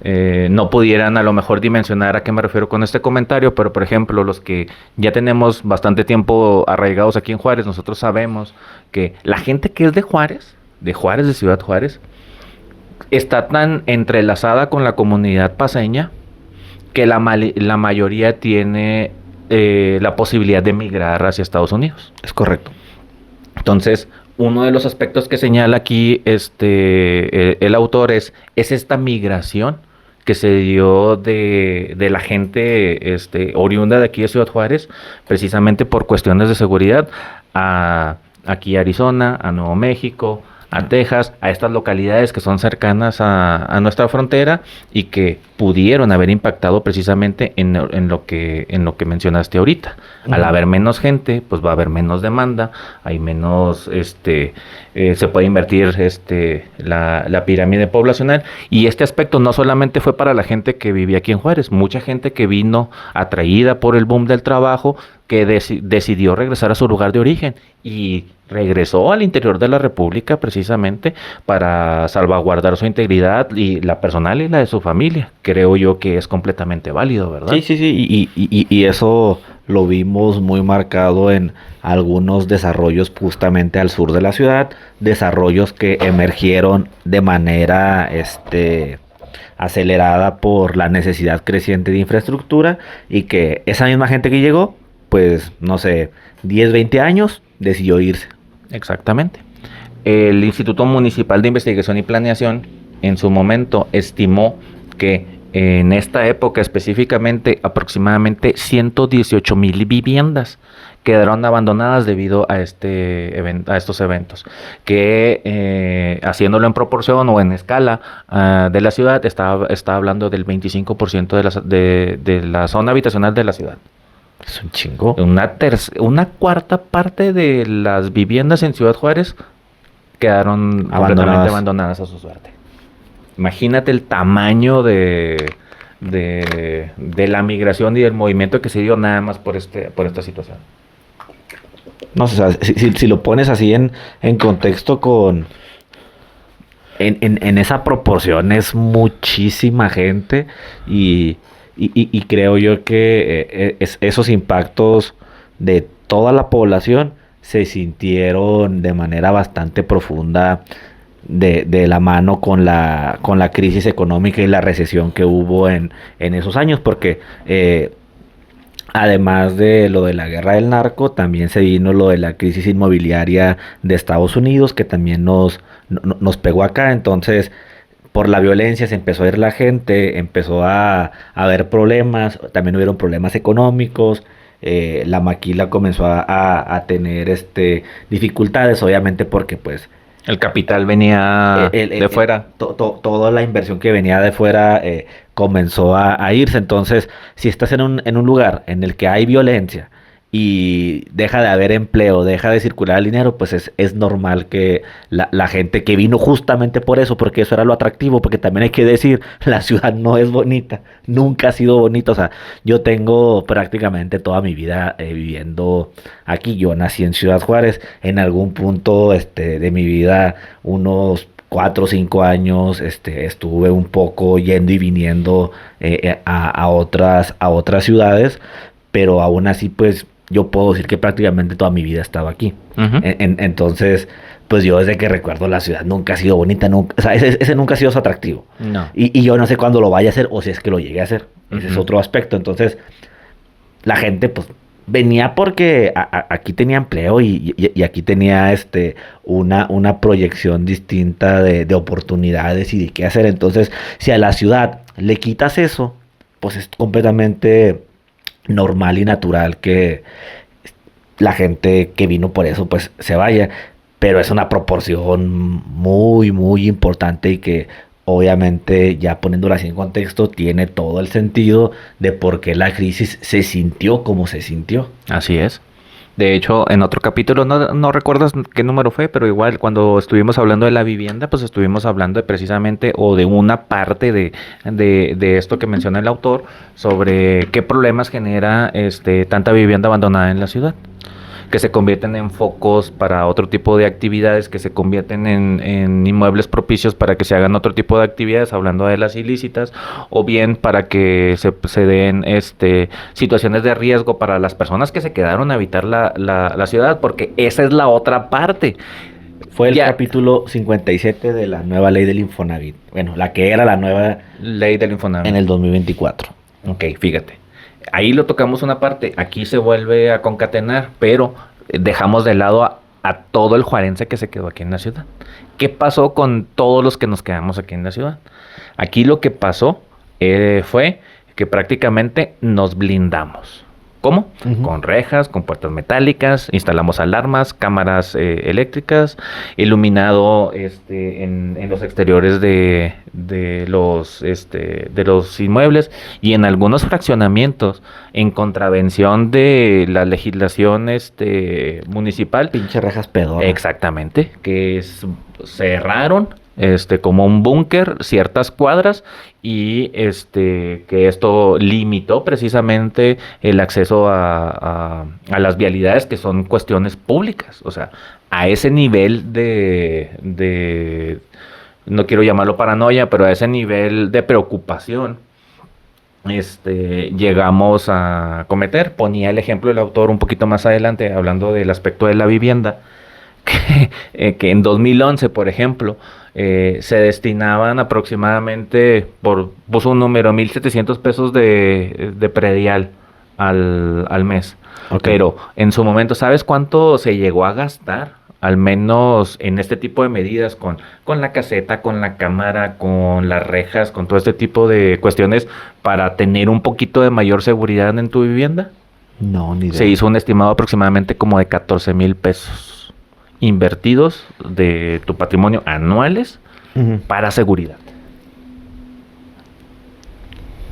no pudieran a lo mejor dimensionar a qué me refiero con este comentario, pero por ejemplo, los que ya tenemos bastante tiempo arraigados aquí en Juárez, nosotros sabemos que la gente que es de Juárez, de Ciudad Juárez, está tan entrelazada con la comunidad paceña que la mayoría tiene la posibilidad de migrar hacia Estados Unidos. Es correcto. Entonces, uno de los aspectos que señala aquí el autor es esta migración que se dio de la gente oriunda de aquí de Ciudad Juárez, precisamente por cuestiones de seguridad, aquí a Arizona, a Nuevo México, a Texas, a estas localidades que son cercanas a nuestra frontera y que pudieron haber impactado precisamente en lo que mencionaste ahorita. Al haber menos gente, pues va a haber menos demanda, hay menos, se puede invertir la pirámide poblacional, y este aspecto no solamente fue para la gente que vivía aquí en Juárez, mucha gente que vino atraída por el boom del trabajo, que decidió regresar a su lugar de origen y regresó al interior de la República precisamente para salvaguardar su integridad, y la personal y la de su familia. Creo yo que es completamente válido, ¿verdad? Sí, y eso lo vimos muy marcado en algunos desarrollos justamente al sur de la ciudad, desarrollos que emergieron de manera acelerada por la necesidad creciente de infraestructura, y que esa misma gente que llegó, pues no sé, 10, 20 años, decidió irse. Exactamente. El Instituto Municipal de Investigación y Planeación en su momento estimó que en esta época específicamente aproximadamente 118,000 viviendas quedaron abandonadas debido a estos eventos, que haciéndolo en proporción o en escala de la ciudad, está hablando del 25% de la zona habitacional de la ciudad. Es un chingo. Una cuarta parte de las viviendas en Ciudad Juárez quedaron completamente abandonadas a su suerte. Imagínate el tamaño de la migración y del movimiento que se dio nada más por esta situación. No sé, o sea, si lo pones así en contexto en esa proporción, es muchísima gente, y creo yo que esos impactos de toda la población se sintieron de manera bastante profunda de la mano con la crisis económica y la recesión que hubo en esos años, porque además de lo de la guerra del narco, también se vino lo de la crisis inmobiliaria de Estados Unidos, que también nos pegó acá. Entonces, por la violencia se empezó a ir la gente, empezó a haber problemas, también hubieron problemas económicos, la maquila comenzó a tener dificultades, obviamente porque pues el capital venía de fuera. Toda la inversión que venía de fuera comenzó a irse. Entonces, si estás en un lugar en el que hay violencia y deja de haber empleo, deja de circular el dinero, pues es normal que la gente que vino justamente por eso, porque eso era lo atractivo, porque también hay que decir, la ciudad no es bonita, nunca ha sido bonita. O sea, yo tengo prácticamente toda mi vida viviendo aquí. Yo nací en Ciudad Juárez, en algún punto de mi vida, unos 4 o 5 años, estuve un poco yendo y viniendo a otras ciudades, pero aún así, pues yo puedo decir que prácticamente toda mi vida he estado aquí. Uh-huh. Entonces, pues yo desde que recuerdo la ciudad nunca ha sido bonita, nunca, o sea, ese nunca ha sido su atractivo. No. Y yo no sé cuándo lo vaya a hacer, o si es que lo llegue a hacer. Ese es Uh-huh. otro aspecto. Entonces, la gente pues venía porque aquí tenía empleo, y aquí tenía una proyección distinta de oportunidades y de qué hacer. Entonces, si a la ciudad le quitas eso, pues es completamente normal y natural que la gente que vino por eso pues se vaya, pero es una proporción muy muy importante, y que obviamente, ya poniéndolo así en contexto, tiene todo el sentido de por qué la crisis se sintió como se sintió. Así es. De hecho, en otro capítulo, no recuerdas qué número fue, pero igual cuando estuvimos hablando de la vivienda, pues estuvimos hablando precisamente o de una parte de esto que menciona el autor, sobre qué problemas genera tanta vivienda abandonada en la ciudad, que se convierten en focos para otro tipo de actividades, que se convierten en inmuebles propicios para que se hagan otro tipo de actividades, hablando de las ilícitas, o bien para que se den situaciones de riesgo para las personas que se quedaron a habitar la ciudad, porque esa es la otra parte. Fue el capítulo 57 de la nueva ley del Infonavit. Bueno, la que era la nueva ley del Infonavit en el 2024. Ok, fíjate. Ahí lo tocamos una parte, aquí se vuelve a concatenar, pero dejamos de lado a todo el juarense que se quedó aquí en la ciudad. ¿Qué pasó con todos los que nos quedamos aquí en la ciudad? Aquí lo que pasó fue que prácticamente nos blindamos. ¿Cómo? Ujú. Con rejas, con puertas metálicas, instalamos alarmas, cámaras eléctricas, iluminado en los exteriores de los inmuebles y en algunos fraccionamientos en contravención de la legislación municipal. Pinche rejas pedorras. Exactamente, cerraron como un búnker ciertas cuadras y que esto limitó precisamente el acceso a las vialidades que son cuestiones públicas, o sea, a ese nivel no quiero llamarlo paranoia, pero a ese nivel de preocupación llegamos a cometer. Ponía el ejemplo del autor un poquito más adelante, hablando del aspecto de la vivienda, que en 2011, por ejemplo, se destinaban aproximadamente, puso un número, 1,700 pesos de predial al mes. Ok. Pero en su momento, ¿sabes cuánto se llegó a gastar? Al menos en este tipo de medidas, con la caseta, con la cámara, con las rejas, con todo este tipo de cuestiones para tener un poquito de mayor seguridad en tu vivienda. No, ni idea. Se hizo un estimado aproximadamente como de 14,000 pesos invertidos de tu patrimonio anuales Ujú. para seguridad.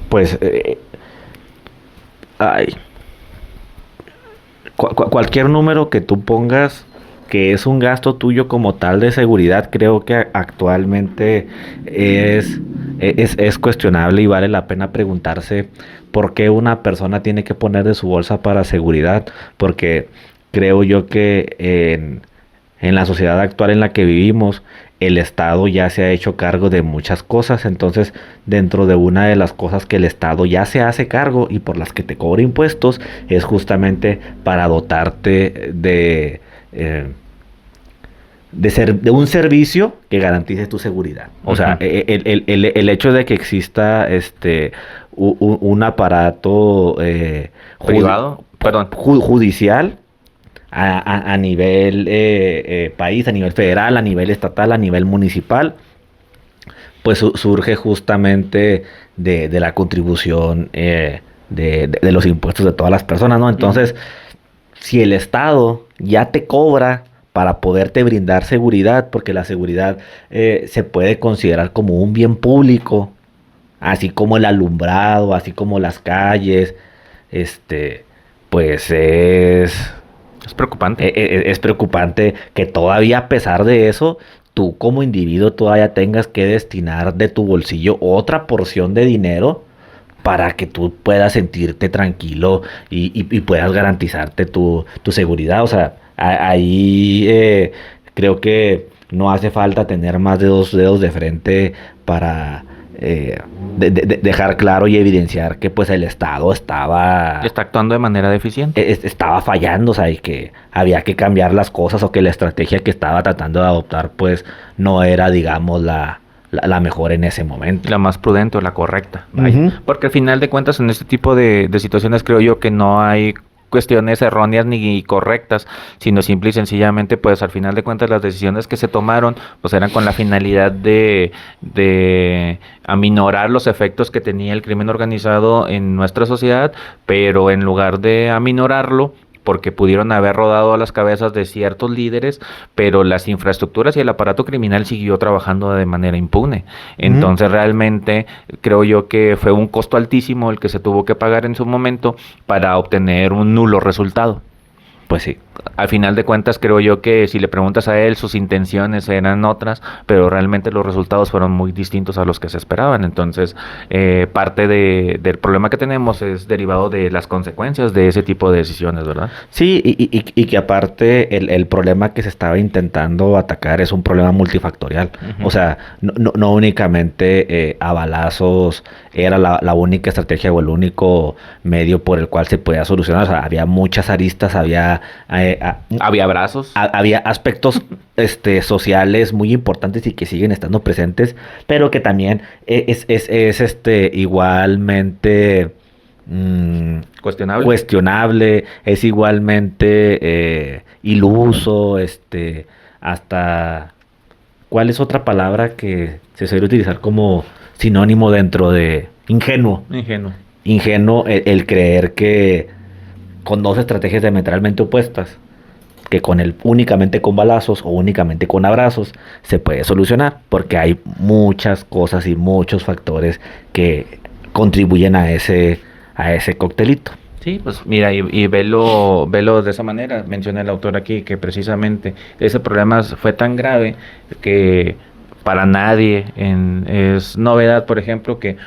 Pues, ay, cualquier número que tú pongas que es un gasto tuyo como tal de seguridad, creo que actualmente es cuestionable y vale la pena preguntarse por qué una persona tiene que poner de su bolsa para seguridad, porque creo yo que en la sociedad actual en la que vivimos, el Estado ya se ha hecho cargo de muchas cosas. Entonces, dentro de una de las cosas que el Estado ya se hace cargo y por las que te cobra impuestos, es justamente para dotarte de un servicio que garantice tu seguridad. O sea, Ujú. el hecho de que exista un aparato Privado, perdón. judicial a nivel país, a nivel federal, a nivel estatal, a nivel municipal, pues surge justamente de la contribución de los impuestos de todas las personas, ¿no? Entonces, si el Estado ya te cobra para poderte brindar seguridad, porque la seguridad se puede considerar como un bien público, así como el alumbrado, así como las calles, pues Es preocupante. es preocupante que todavía a pesar de eso, tú como individuo todavía tengas que destinar de tu bolsillo otra porción de dinero para que tú puedas sentirte tranquilo y puedas garantizarte tu seguridad. O sea, ahí creo que no hace falta tener más de 2 dedos de frente para dejar claro y evidenciar que pues el Estado Está actuando de manera deficiente. estaba fallando, o sea, y que había que cambiar las cosas o que la estrategia que estaba tratando de adoptar pues no era, digamos, la mejor en ese momento. La más prudente o la correcta. Vaya. Ujú. Porque al final de cuentas en este tipo de situaciones creo yo que no hay cuestiones erróneas ni correctas, sino simple y sencillamente pues al final de cuentas las decisiones que se tomaron pues eran con la finalidad de aminorar los efectos que tenía el crimen organizado en nuestra sociedad, pero en lugar de aminorarlo, porque pudieron haber rodado a las cabezas de ciertos líderes, pero las infraestructuras y el aparato criminal siguió trabajando de manera impune. Entonces realmente creo yo que fue un costo altísimo el que se tuvo que pagar en su momento para obtener un nulo resultado. Pues sí. Al final de cuentas creo yo que si le preguntas a él, sus intenciones eran otras, pero realmente los resultados fueron muy distintos a los que se esperaban. Entonces parte del problema que tenemos es derivado de las consecuencias de ese tipo de decisiones, ¿verdad? Sí, y que aparte el problema que se estaba intentando atacar es un problema multifactorial. Ujú. O sea, no únicamente a balazos era la única estrategia o el único medio por el cual se podía solucionar. O sea, había muchas aristas, había Había abrazos. había aspectos sociales muy importantes y que siguen estando presentes, pero que también es igualmente Cuestionable. cuestionable, es igualmente iluso, hasta ¿cuál es otra palabra que se suele utilizar como sinónimo dentro de ingenuo? Ingenuo. Ingenuo el creer que con dos estrategias diametralmente opuestas, que únicamente con balazos o únicamente con abrazos se puede solucionar, porque hay muchas cosas y muchos factores que contribuyen a ese coctelito. Sí, pues mira, y velo de esa manera. Menciona el autor aquí que precisamente ese problema fue tan grave que para nadie es novedad, por ejemplo, que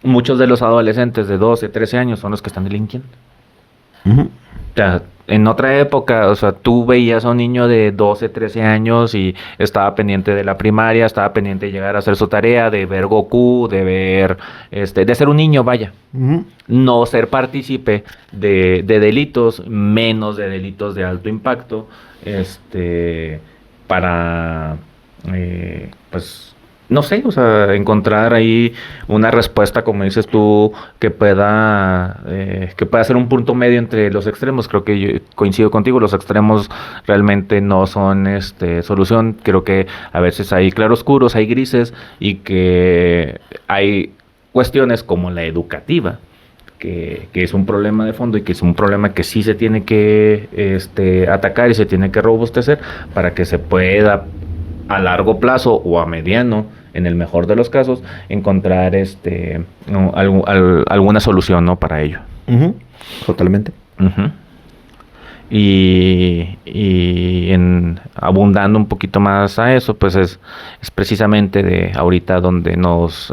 muchos de los adolescentes de 12, 13 años son los que están delinquiendo. Ujú. O sea, en otra época, o sea, tú veías a un niño de 12, 13 años y estaba pendiente de la primaria, estaba pendiente de llegar a hacer su tarea, de ver Goku, de ver, de ser un niño, vaya. Ujú. No ser partícipe de delitos, menos de delitos de alto impacto, para, pues, no sé, o sea, encontrar ahí una respuesta, como dices tú, que pueda ser un punto medio entre los extremos. Creo que yo coincido contigo, los extremos realmente no son solución. Creo que a veces hay claroscuros, hay grises y que hay cuestiones como la educativa, que es un problema de fondo y que es un problema que sí se tiene que atacar y se tiene que robustecer para que se pueda a largo plazo o a mediano, en el mejor de los casos, encontrar no, alguna solución, ¿no? Para ello. Ujú. Totalmente. Ujú. Y abundando un poquito más a eso, pues es precisamente de ahorita donde nos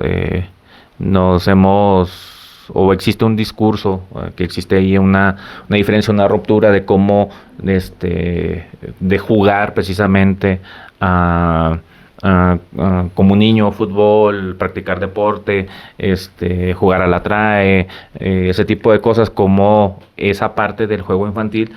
hemos, o existe un discurso, que existe ahí una diferencia, una ruptura de cómo de jugar precisamente como niño, fútbol, practicar deporte, jugar a la trae, ese tipo de cosas, como esa parte del juego infantil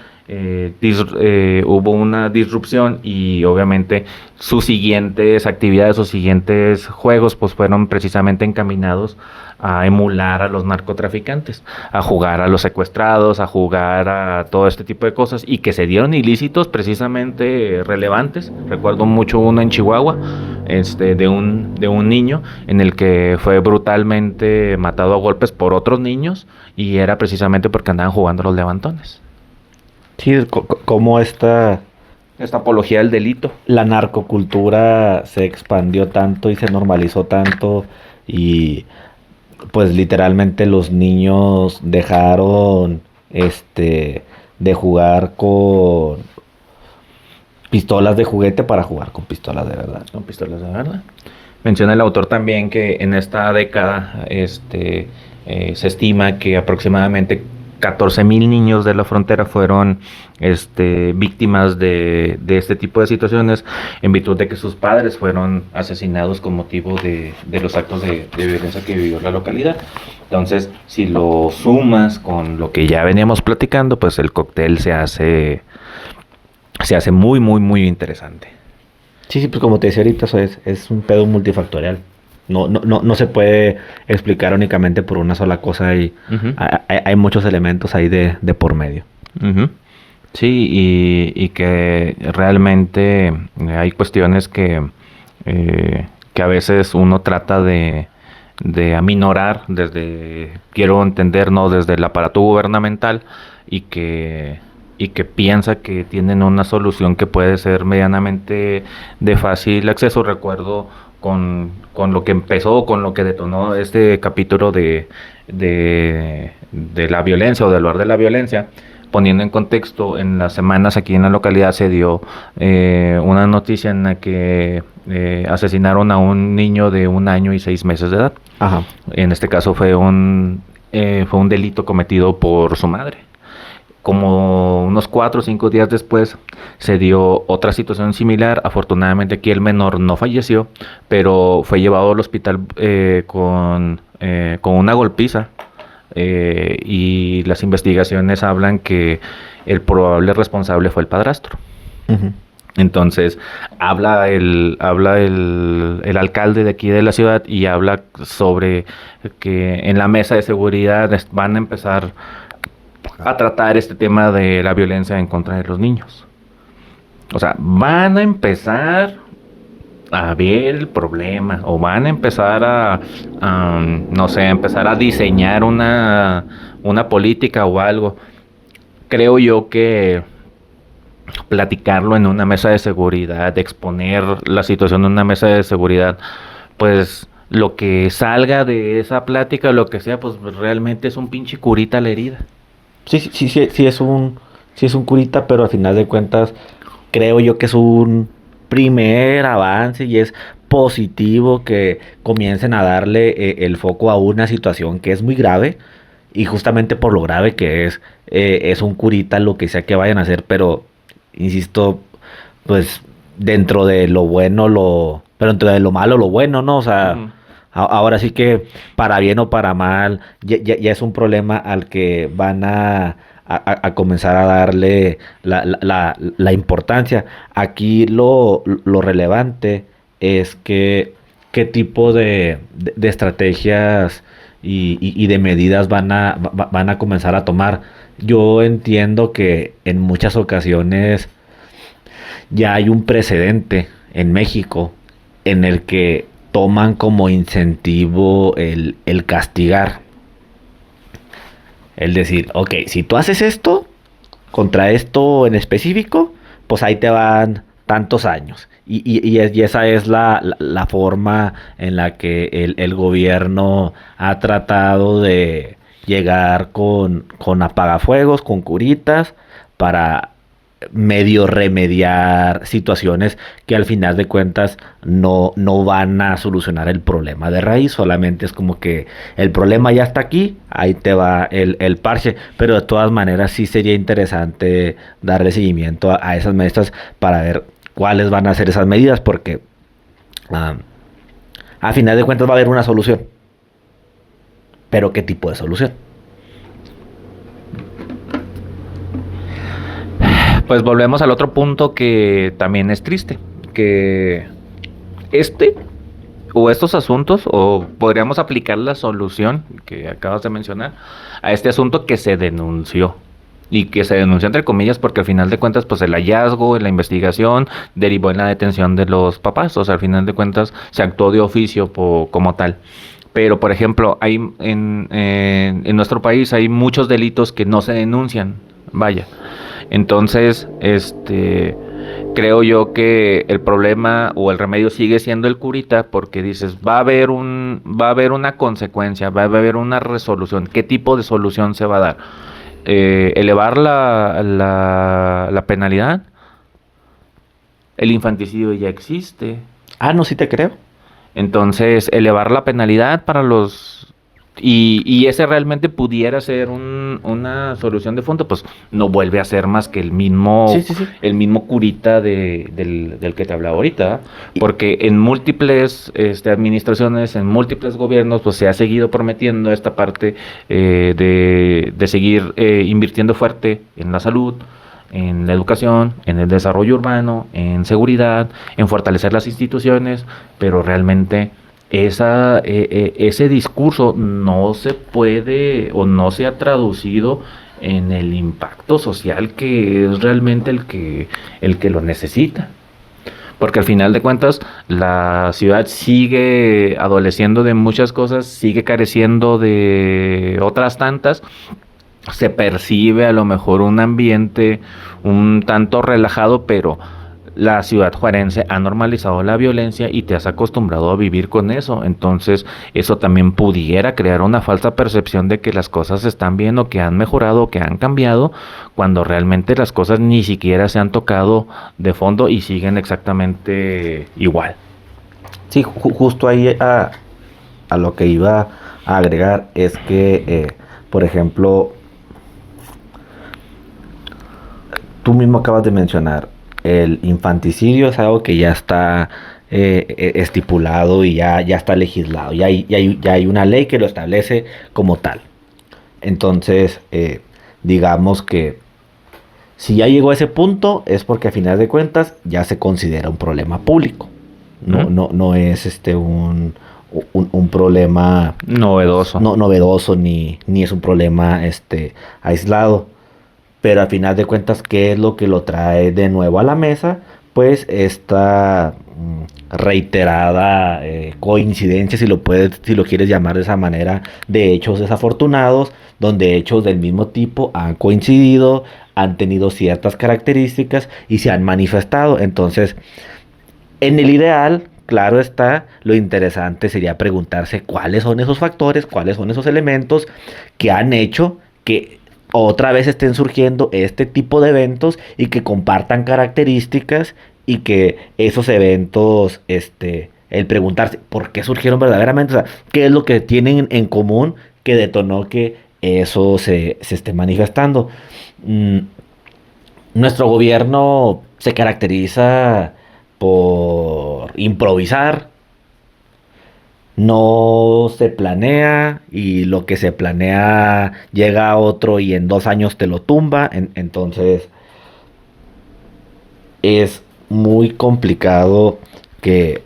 hubo una disrupción y obviamente sus siguientes actividades, sus siguientes juegos pues fueron precisamente encaminados a emular a los narcotraficantes, a jugar a los secuestrados, a jugar a todo este tipo de cosas y que se dieron ilícitos precisamente relevantes. Recuerdo mucho uno en Chihuahua, de un niño en el que fue brutalmente matado a golpes por otros niños y era precisamente porque andaban jugando a los levantones. Sí, como Esta apología del delito. la narcocultura se expandió tanto y se normalizó tanto y pues literalmente los niños dejaron de jugar con pistolas de juguete para jugar con pistolas de verdad. Son pistolas de verdad. Menciona el autor también que en esta década se estima que aproximadamente 14,000 niños de la frontera fueron víctimas de este tipo de situaciones en virtud de que sus padres fueron asesinados con motivo de los actos de violencia que vivió la localidad. Entonces, si lo sumas con lo que ya veníamos platicando, pues el cóctel se hace muy, muy, muy interesante. Sí, sí, pues como te decía ahorita, eso es un pedo multifactorial. No se puede explicar únicamente por una sola cosa y Ujú. hay muchos elementos ahí de por medio. Ujú. Sí, y que realmente hay cuestiones que a veces uno trata de aminorar quiero entender, ¿no? Desde el aparato gubernamental y que piensa que tienen una solución que puede ser medianamente de fácil acceso. Recuerdo con lo que empezó, con lo que detonó este capítulo de la violencia o del lugar de la violencia. Poniendo en contexto, en las semanas aquí en la localidad se dio una noticia en la que asesinaron a un niño de 1 año y 6 meses de edad. Ajá. En este caso fue un delito cometido por su madre. Como unos 4 o 5 días después se dio otra situación similar. Afortunadamente aquí el menor no falleció, pero fue llevado al hospital con una golpiza. Y las investigaciones hablan que el probable responsable fue el padrastro. Ujú. Entonces, habla el alcalde de aquí de la ciudad y habla sobre que en la mesa de seguridad van a empezar a tratar este tema de la violencia en contra de los niños. O sea, van a empezar a ver el problema o van a empezar no sé, empezar a diseñar una política o algo. creo yo que platicarlo en una mesa de seguridad, exponer la situación en una mesa de seguridad, pues lo que salga de esa plática, lo que sea, pues realmente es un pinche curita a la herida. Sí es un curita, pero al final de cuentas creo yo que es un primer avance y es positivo que comiencen a darle el foco a una situación que es muy grave y justamente por lo grave que es un curita lo que sea que vayan a hacer, pero insisto, pues dentro de lo bueno, pero dentro de lo malo, lo bueno, ¿no? O sea, Ujú. ahora sí que para bien o para mal, ya es un problema al que van a comenzar a darle la importancia. Aquí lo relevante es que qué tipo de estrategias y de medidas van a comenzar a tomar. Yo entiendo que en muchas ocasiones ya hay un precedente en México en el que toman como incentivo el castigar. El decir, ok, si tú haces esto, contra esto en específico, pues ahí te van tantos años. Y esa es la forma en la que el gobierno ha tratado de llegar con apagafuegos, con curitas, para medio remediar situaciones que al final de cuentas no van a solucionar el problema de raíz, solamente es como que el problema ya está aquí, ahí te va el parche, pero de todas maneras sí sería interesante darle seguimiento a esas medidas para ver cuáles van a ser esas medidas, porque ah, a final de cuentas va a haber una solución, pero ¿qué tipo de solución? Pues volvemos al otro punto que también es triste, que este o estos asuntos, o podríamos aplicar la solución que acabas de mencionar a este asunto que se denunció. Y que se denunció entre comillas porque al final de cuentas pues el hallazgo, la investigación derivó en la detención de los papás, o sea, al final de cuentas se actuó de oficio como tal. Pero por ejemplo, hay en nuestro país hay muchos delitos que no se denuncian, vaya. Entonces, creo yo que el problema o el remedio sigue siendo el curita porque dices, va a haber una consecuencia, va a haber una resolución. ¿Qué tipo de solución se va a dar? Elevar la penalidad. El infanticidio ya existe. Ah, no, sí te creo. Entonces, elevar la penalidad para los... Y ese realmente pudiera ser una solución de fondo, pues no vuelve a ser más que Sí, sí, sí. el mismo curita del que te hablaba ahorita, porque en múltiples administraciones, en múltiples gobiernos, pues se ha seguido prometiendo esta parte de seguir invirtiendo fuerte en la salud, en la educación, en el desarrollo urbano, en seguridad, en fortalecer las instituciones, pero realmente ese discurso no se puede o no se ha traducido en el impacto social que es realmente el que lo necesita. Porque al final de cuentas la ciudad sigue adoleciendo de muchas cosas, sigue careciendo de otras tantas, se percibe a lo mejor un ambiente un tanto relajado, pero la ciudad juarense ha normalizado la violencia y te has acostumbrado a vivir con eso. Entonces, eso también pudiera crear una falsa percepción de que las cosas están bien o que han mejorado o que han cambiado, cuando realmente las cosas ni siquiera se han tocado de fondo y siguen exactamente igual. Sí, justo ahí a lo que iba a agregar es que, por ejemplo, tú mismo acabas de mencionar, el infanticidio es algo que ya está estipulado y ya está legislado, ya hay una ley que lo establece como tal. Entonces, digamos que si ya llegó a ese punto es porque a final de cuentas ya se considera un problema público. ¿Mm? No es un problema Novedoso. no, novedoso ni es un problema aislado. Pero al final de cuentas, ¿qué es lo que lo trae de nuevo a la mesa? pues esta reiterada coincidencia, si lo quieres llamar de esa manera, de hechos desafortunados, donde hechos del mismo tipo han coincidido, han tenido ciertas características y se han manifestado. Entonces, en el ideal, claro está, lo interesante sería preguntarse cuáles son esos factores, cuáles son esos elementos que han hecho que otra vez estén surgiendo este tipo de eventos y que compartan características y que esos eventos, el preguntarse por qué surgieron verdaderamente, o sea, qué es lo que tienen en común que detonó que eso se esté manifestando. Mm, Nuestro gobierno se caracteriza por improvisar, no se planea y lo que se planea llega a otro y en 2 años te lo tumba. Entonces es muy complicado que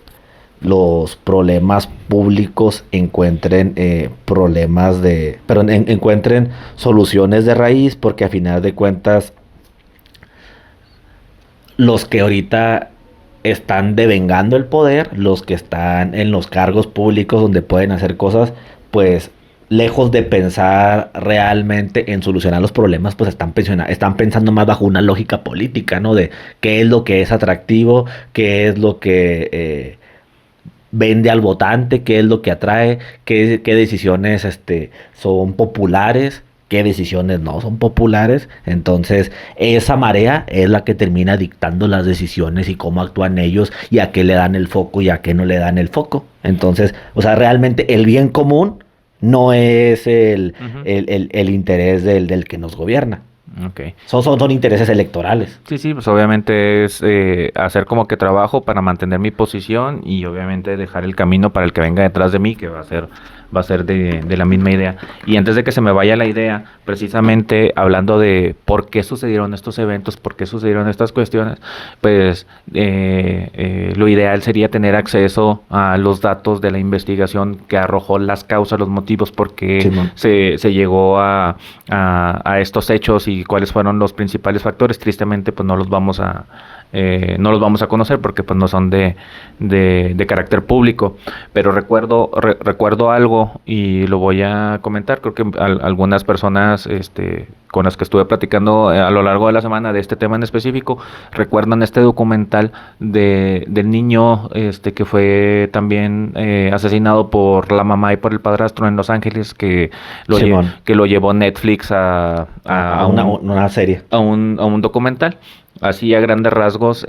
los problemas públicos encuentren encuentren soluciones de raíz, porque a final de cuentas los que ahorita están devengando el poder, los que están en los cargos públicos donde pueden hacer cosas, pues lejos de pensar realmente en solucionar los problemas, pues están pensando más bajo una lógica política, ¿no? De qué es lo que es atractivo, qué es lo que vende al votante, qué es lo que atrae, qué decisiones son populares, qué decisiones no son populares. Entonces, esa marea es la que termina dictando las decisiones y cómo actúan ellos y a qué le dan el foco y a qué no le dan el foco. Entonces, o sea, realmente el bien común no es Ujú. el interés del que nos gobierna. Ok. Son intereses electorales. Sí, sí, pues obviamente es hacer como que trabajo para mantener mi posición y obviamente dejar el camino para el que venga detrás de mí, que va a ser de la misma idea. Y antes de que se me vaya la idea, precisamente hablando de por qué sucedieron estos eventos, por qué sucedieron estas cuestiones, pues lo ideal sería tener acceso a los datos de la investigación que arrojó las causas, los motivos por qué Simón. se llegó a estos hechos y cuáles fueron los principales factores. Tristemente, pues no los vamos a conocer porque pues no son de carácter público, pero recuerdo algo y lo voy a comentar. Creo que algunas personas con las que estuve platicando a lo largo de la semana de este tema en específico recuerdan este documental del niño que fue también asesinado por la mamá y por el padrastro en Los Ángeles, Simón. que lo llevó Netflix A una serie. a un documental. Así a grandes rasgos,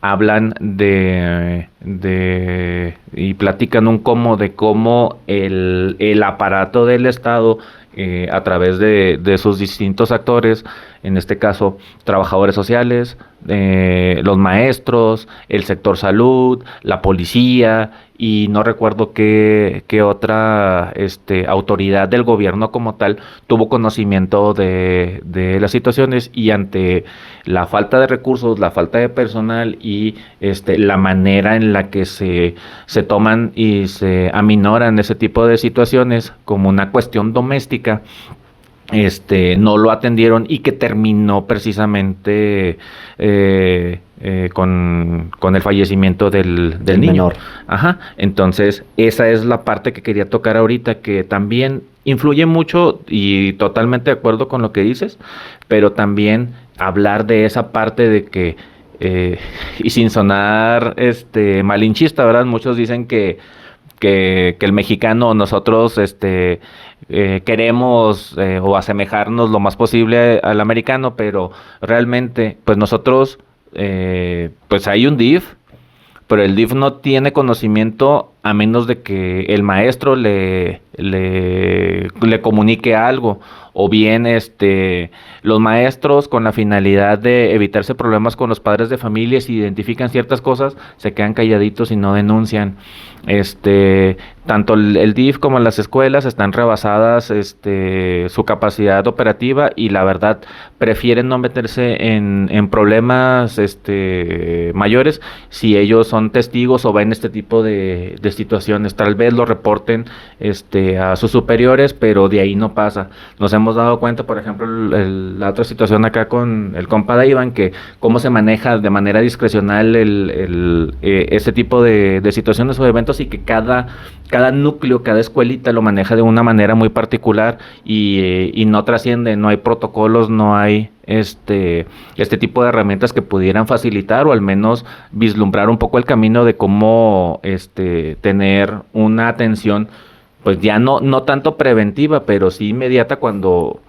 hablan y platican de cómo el aparato del Estado, a través de sus distintos actores, en este caso, trabajadores sociales, los maestros, el sector salud, la policía, y no recuerdo qué otra autoridad del gobierno como tal tuvo conocimiento de las situaciones, y ante la falta de recursos, la falta de personal y la manera en la que se toman y se aminoran ese tipo de situaciones como una cuestión doméstica, no lo atendieron y que terminó precisamente con el fallecimiento del niño. Menor. Ajá. Entonces, esa es la parte que quería tocar ahorita, que también influye mucho y totalmente de acuerdo con lo que dices, pero también hablar de esa parte de que, y sin sonar malinchista, ¿verdad? Muchos dicen que el mexicano, nosotros, queremos o asemejarnos lo más posible al americano, pero realmente, pues nosotros, pues hay un DIF, pero el DIF no tiene conocimiento a menos de que el maestro le comunique algo, o bien los maestros, con la finalidad de evitarse problemas con los padres de familia, si identifican ciertas cosas, se quedan calladitos y no denuncian. Tanto el DIF como las escuelas están rebasadas su capacidad operativa, y la verdad prefieren no meterse en problemas mayores si ellos son testigos o ven este tipo de situaciones. Tal vez lo reporten a sus superiores, pero de ahí no pasa. Nos hemos dado cuenta, por ejemplo, la otra situación acá con el compa de Iván, que cómo se maneja de manera discrecional este tipo de situaciones o eventos, y que cada núcleo, cada escuelita lo maneja de una manera muy particular, y no trasciende, no hay protocolos, no hay este tipo de herramientas que pudieran facilitar o al menos vislumbrar un poco el camino de cómo tener una atención, pues ya no tanto preventiva, pero sí inmediata, cuando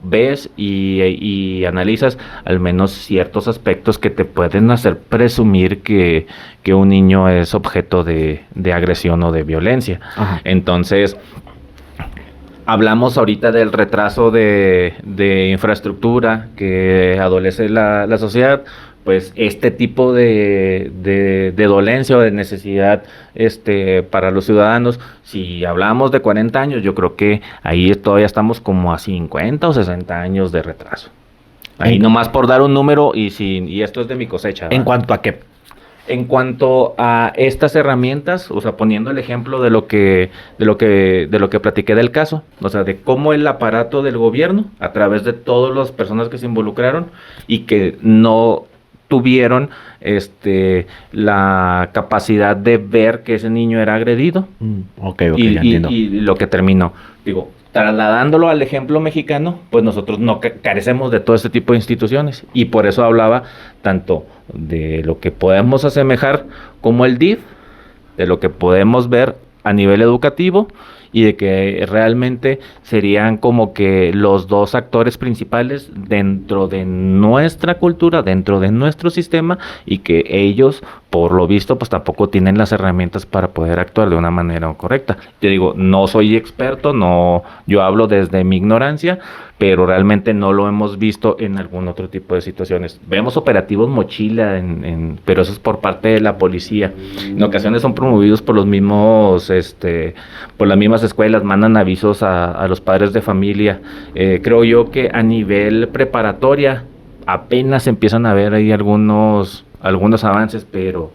ves y analizas al menos ciertos aspectos que te pueden hacer presumir que un niño es objeto de agresión o de violencia. Ajá. Entonces, hablamos ahorita del retraso de infraestructura que adolece la sociedad. Pues este tipo de dolencia o de necesidad para los ciudadanos, si hablamos de 40 años, yo creo que ahí todavía estamos como a 50 o 60 años de retraso. Ahí nomás por dar un número, y esto es de mi cosecha, ¿verdad? ¿En cuanto a qué? En cuanto a estas herramientas, o sea, poniendo el ejemplo de lo que platiqué del caso, o sea, de cómo el aparato del gobierno, a través de todas las personas que se involucraron y que no tuvieron la capacidad de ver que ese niño era agredido. Ok, ya entiendo. Y lo que terminó, digo, trasladándolo al ejemplo mexicano, pues nosotros no carecemos de todo este tipo de instituciones, y por eso hablaba tanto de lo que podemos asemejar como el DIF, de lo que podemos ver a nivel educativo, y de que realmente serían como que los dos actores principales dentro de nuestra cultura, dentro de nuestro sistema, y que ellos, por lo visto, pues tampoco tienen las herramientas para poder actuar de una manera correcta. Te digo, no soy experto, yo hablo desde mi ignorancia, pero realmente no lo hemos visto en algún otro tipo de situaciones. Vemos operativos mochila, pero eso es por parte de la policía. En ocasiones son promovidos por los mismos, por las mismas escuelas, mandan avisos a los padres de familia. Creo yo que a nivel preparatoria apenas empiezan a ver ahí algunos avances, pero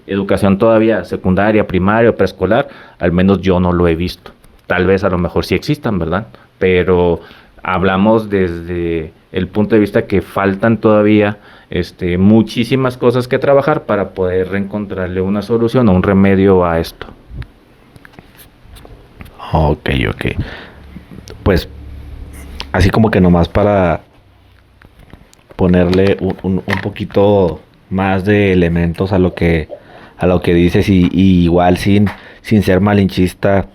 educación todavía secundaria, primaria o preescolar, al menos yo no lo he visto. Tal vez a lo mejor sí existan, ¿verdad? Pero hablamos desde el punto de vista que faltan todavía muchísimas cosas que trabajar para poder encontrarle una solución o un remedio a esto. Ok. Pues, así como que nomás para ponerle un poquito más de elementos a lo que dices, y igual sin ser malinchista,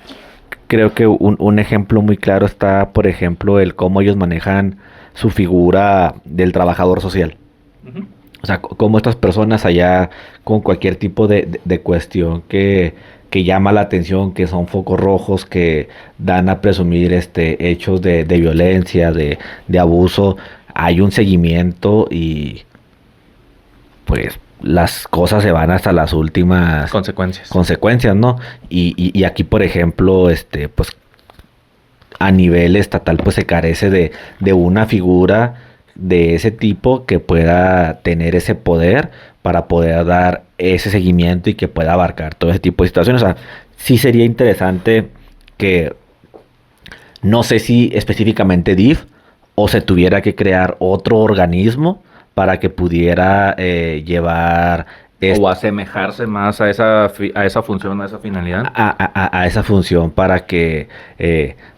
creo que un ejemplo muy claro está, por ejemplo, el cómo ellos manejan su figura del trabajador social. Uh-huh. O sea, cómo estas personas allá, con cualquier tipo de cuestión que llama la atención, que son focos rojos, que dan a presumir hechos de violencia, de abuso, hay un seguimiento, y pues las cosas se van hasta las últimas consecuencias, ¿no? Y aquí, por ejemplo, pues a nivel estatal, pues se carece de una figura de ese tipo que pueda tener ese poder para poder dar ese seguimiento y que pueda abarcar todo ese tipo de situaciones. O sea, sí sería interesante que, no sé si específicamente DIF, o se tuviera que crear otro organismo para que pudiera llevar o asemejarse más a esa función, a esa finalidad. A esa función, para que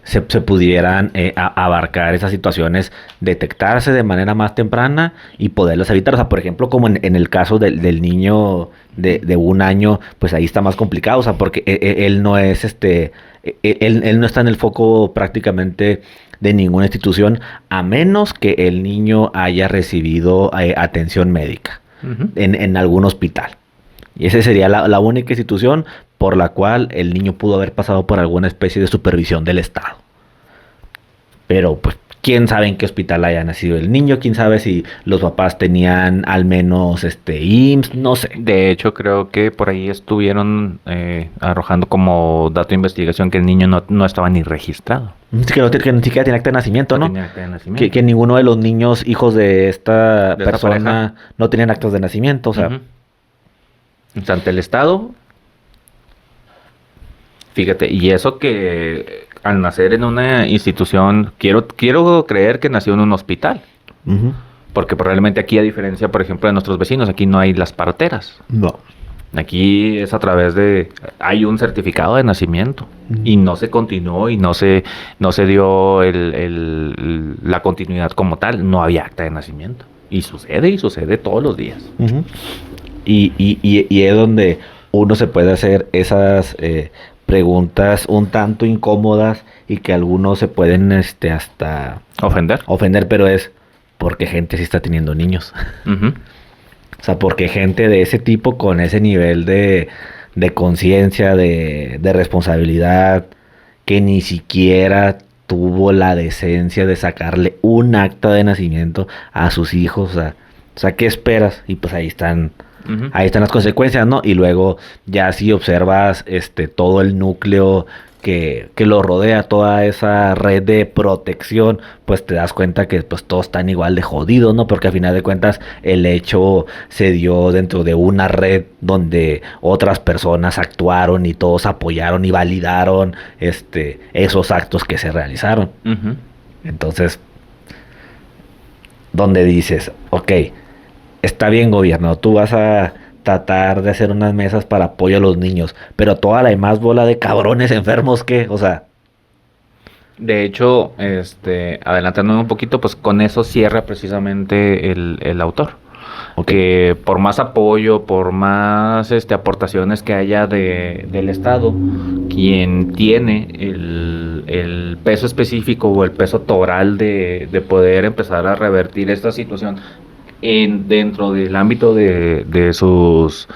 se pudieran abarcar esas situaciones, detectarse de manera más temprana y poderlas evitar. O sea, por ejemplo, como en el caso del niño de 1 año, pues ahí está más complicado, o sea, porque él no es él no está en el foco prácticamente de ninguna institución, a menos que el niño haya recibido atención médica. Uh-huh. En algún hospital. Y esa sería la única institución por la cual el niño pudo haber pasado por alguna especie de supervisión del Estado. Pero pues, quién sabe en qué hospital haya nacido el niño, quién sabe si los papás tenían al menos IMSS, no sé. De hecho, creo que por ahí estuvieron arrojando como dato de investigación que el niño no estaba ni registrado. Que ni siquiera tiene acta de nacimiento, ¿no? Tenía acta de nacimiento. Que ninguno de los niños hijos de esta persona no tenían actas de nacimiento, o sea. Uh-huh. O sea, ante el Estado Fíjate, y eso que al nacer en una institución, quiero creer que nació en un hospital. Ujú. Porque probablemente aquí, a diferencia, por ejemplo, de nuestros vecinos, aquí no hay las parteras. No. Aquí es a través de... Hay un certificado de nacimiento. Y no se continuó y no se dio la continuidad como tal. No había acta de nacimiento. Y sucede todos los días. Ujú. Y es donde uno se puede hacer esas preguntas un tanto incómodas y que algunos se pueden hasta ¿Ofender? ofender, pero es porque gente sí está teniendo niños. Ujú. O sea, porque gente de ese tipo con ese nivel de conciencia, de responsabilidad, que ni siquiera tuvo la decencia de sacarle un acta de nacimiento a sus hijos. O sea, ¿qué esperas? Y pues Ujú. ahí están las consecuencias, ¿no? Y luego ya si observas todo el núcleo que lo rodea, toda esa red de protección, pues te das cuenta que pues todos están igual de jodidos, ¿no? Porque al final de cuentas el hecho se dio dentro de una red donde otras personas actuaron y todos apoyaron y validaron esos actos que se realizaron. Ujú. Entonces, donde dices, ok, está bien gobierno, tú vas a tratar de hacer unas mesas para apoyo a los niños, pero toda la demás bola de cabrones enfermos que, o sea, De hecho, adelantándome un poquito, pues con eso cierra precisamente el autor. ok, Que por más apoyo, por más aportaciones que haya del Estado, quien tiene el peso específico o el peso toral de poder empezar a revertir esta situación dentro del ámbito de sus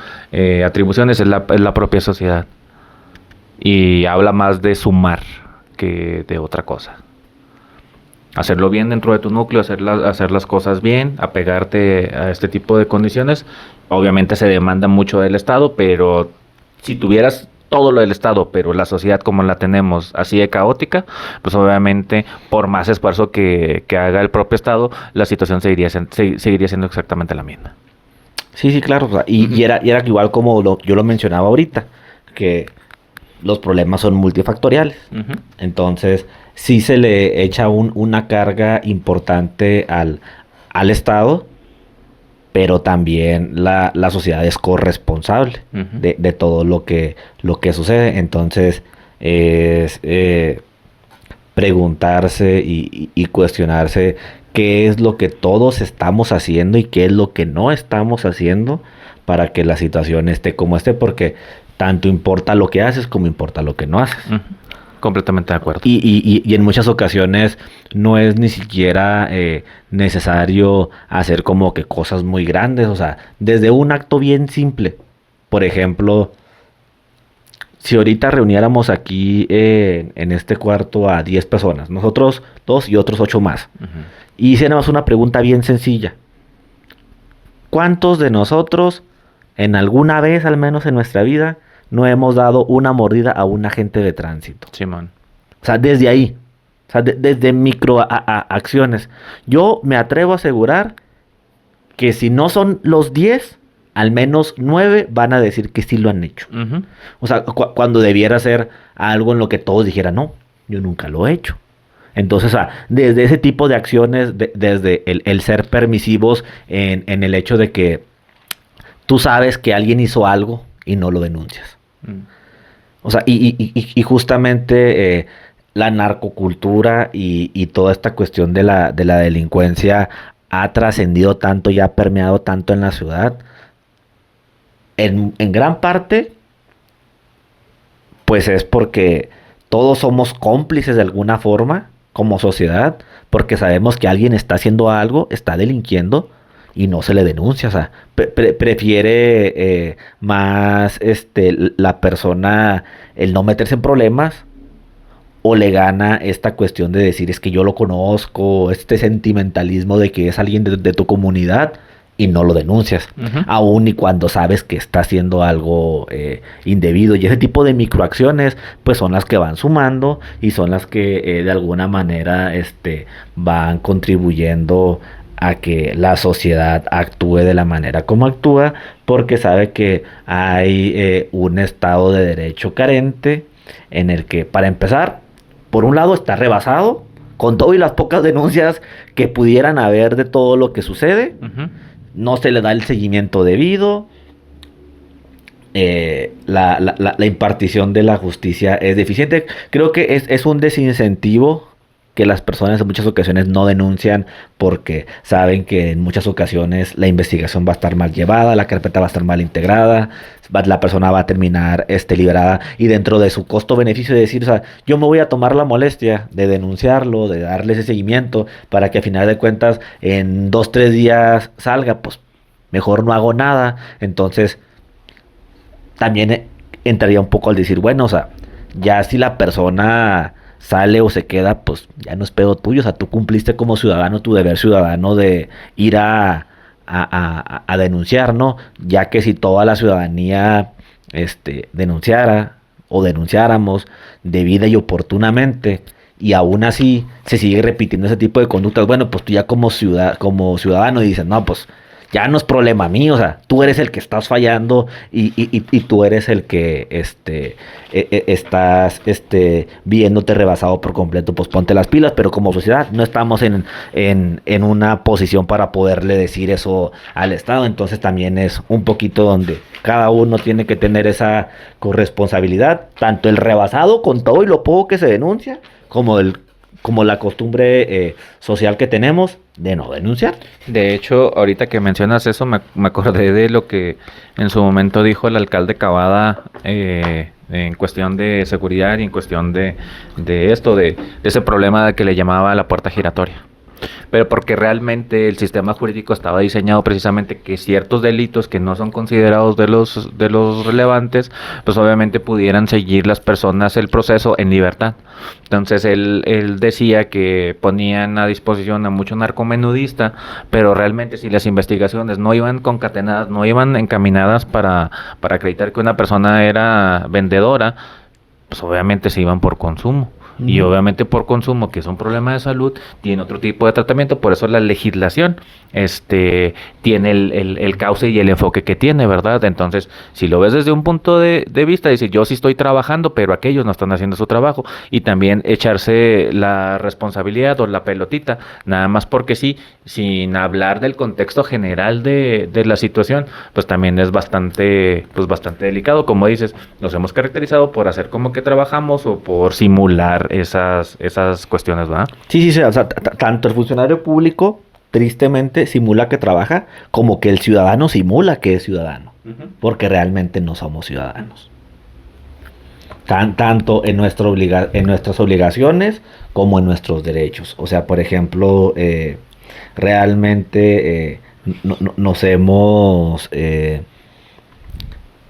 atribuciones es la propia sociedad. Y habla más de sumar que de otra cosa. Hacerlo bien dentro de tu núcleo, hacer las cosas bien, apegarte a este tipo de condiciones. Obviamente se demanda mucho del Estado, pero si tuvieras todo lo del Estado, pero la sociedad como la tenemos así de caótica, pues obviamente por más esfuerzo que haga el propio Estado, la situación seguiría siendo exactamente la misma. sí, sí, claro, o sea, y era igual como yo lo mencionaba ahorita, que los problemas son multifactoriales. Ujú. Entonces, sí se le echa una carga importante al Estado, pero también la sociedad es corresponsable Ujú. de todo lo que sucede. Entonces, es preguntarse y cuestionarse qué es lo que todos estamos haciendo y qué es lo que no estamos haciendo para que la situación esté como esté, porque tanto importa lo que haces como importa lo que no haces. Ujú. Completamente de acuerdo. Y en muchas ocasiones no es ni siquiera necesario hacer como que cosas muy grandes, o sea, desde un acto bien simple. Por ejemplo, si ahorita reuniéramos aquí en este cuarto a 10 personas, nosotros dos y otros 8 más, Ujú. y hiciéramos una pregunta bien sencilla. ¿Cuántos de nosotros, en alguna vez al menos en nuestra vida, no hemos dado una mordida a un agente de tránsito? Simón. O sea, desde ahí. O sea, desde micro acciones. Yo me atrevo a asegurar que si no son los 10, al menos 9 van a decir que sí lo han hecho. Ujú. O sea, cuando debiera ser algo en lo que todos dijeran, no, yo nunca lo he hecho. Entonces, o sea, desde ese tipo de acciones, desde el ser permisivos en el hecho de que tú sabes que alguien hizo algo y no lo denuncias. Mm. O sea, y justamente la narcocultura y toda esta cuestión de la delincuencia ha trascendido tanto y ha permeado tanto en la ciudad. En gran parte, pues es porque todos somos cómplices de alguna forma como sociedad, porque sabemos que alguien está haciendo algo, está delinquiendo y no se le denuncia. O sea, prefiere más la persona el no meterse en problemas o le gana esta cuestión de decir es que yo lo conozco, este sentimentalismo de que es alguien de tu comunidad y no lo denuncias, Ujú. aun y cuando sabes que está haciendo algo indebido. Y ese tipo de microacciones pues son las que van sumando y son las que de alguna manera van contribuyendo a que la sociedad actúe de la manera como actúa, porque sabe que hay un estado de derecho carente en el que, para empezar, por un lado está rebasado, con todo y las pocas denuncias que pudieran haber de todo lo que sucede, no se le da el seguimiento debido, la impartición de la justicia es deficiente. Creo que es un desincentivo que las personas en muchas ocasiones no denuncian porque saben que en muchas ocasiones la investigación va a estar mal llevada, la carpeta va a estar mal integrada, la persona va a terminar liberada, y dentro de su costo-beneficio de decir, o sea, yo me voy a tomar la molestia de denunciarlo, de darle ese seguimiento para que a final de cuentas en 2-3 días salga, pues mejor no hago nada. Entonces también entraría un poco al decir, bueno, o sea, ya si la persona sale o se queda, pues ya no es pedo tuyo. O sea, tú cumpliste como ciudadano tu deber ciudadano de ir a denunciar, ¿no? Ya que si toda la ciudadanía denunciara o denunciáramos debida y oportunamente, y aún así se sigue repitiendo ese tipo de conductas, bueno, pues tú ya como ciudadano dices, no, pues ya no es problema mío. O sea, tú eres el que estás fallando, y tú eres el que estás viéndote rebasado por completo. Pues ponte las pilas, pero como sociedad no estamos en una posición para poderle decir eso al Estado. Entonces también es un poquito donde cada uno tiene que tener esa corresponsabilidad, tanto el rebasado con todo y lo poco que se denuncia, como la costumbre social que tenemos de no denunciar. De hecho, ahorita que mencionas eso, me acordé de lo que en su momento dijo el alcalde Cavada en cuestión de seguridad y en cuestión de ese problema que le llamaba la puerta giratoria. Pero porque realmente el sistema jurídico estaba diseñado precisamente que ciertos delitos que no son considerados de los relevantes, pues obviamente pudieran seguir las personas el proceso en libertad. Entonces él decía que ponían a disposición a mucho narcomenudista, pero realmente si las investigaciones no iban concatenadas, no iban encaminadas para acreditar que una persona era vendedora, pues obviamente se iban por consumo. Y obviamente por consumo, que es un problema de salud, tiene otro tipo de tratamiento. Por eso la legislación tiene el cauce y el enfoque que tiene, ¿verdad? Entonces, si lo ves desde un punto de vista, decir, yo sí estoy trabajando, pero aquellos no están haciendo su trabajo, y también echarse la responsabilidad o la pelotita, nada más porque sí, sin hablar del contexto general de la situación, pues también es bastante delicado. Como dices, nos hemos caracterizado por hacer como que trabajamos o por simular esas cuestiones, ¿verdad? Sí, o sea, tanto el funcionario público tristemente simula que trabaja, como que el ciudadano simula que es ciudadano, porque realmente no somos ciudadanos. Tanto en nuestras obligaciones como en nuestros derechos. O sea, por ejemplo, realmente nos hemos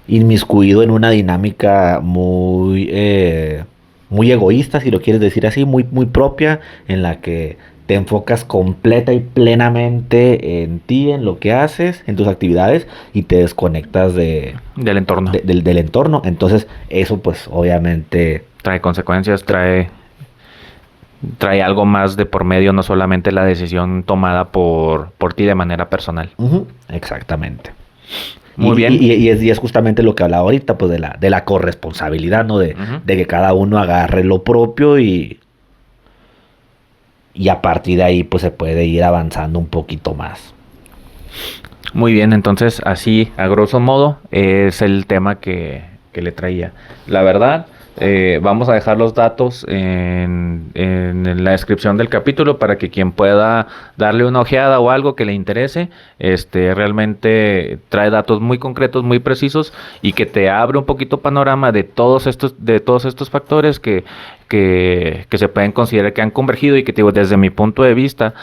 inmiscuido en una dinámica muy egoísta, si lo quieres decir así, muy propia, en la que te enfocas completa y plenamente en ti, en lo que haces, en tus actividades, y te desconectas del entorno. Del entorno. Entonces, eso pues obviamente trae consecuencias, trae algo más de por medio, no solamente la decisión tomada por ti de manera personal. Exactamente. Muy bien. Y es justamente lo que hablaba ahorita, pues de la corresponsabilidad, ¿no? De que cada uno agarre lo propio, y a partir de ahí pues se puede ir avanzando un poquito más. Muy bien, entonces así a grosso modo es el tema que le traía. La verdad, vamos a dejar los datos en la descripción del capítulo para que quien pueda darle una ojeada o algo que le interese. Realmente trae datos muy concretos, muy precisos, y que te abre un poquito panorama de todos estos factores que se pueden considerar que han convergido, y que te digo, desde mi punto de vista,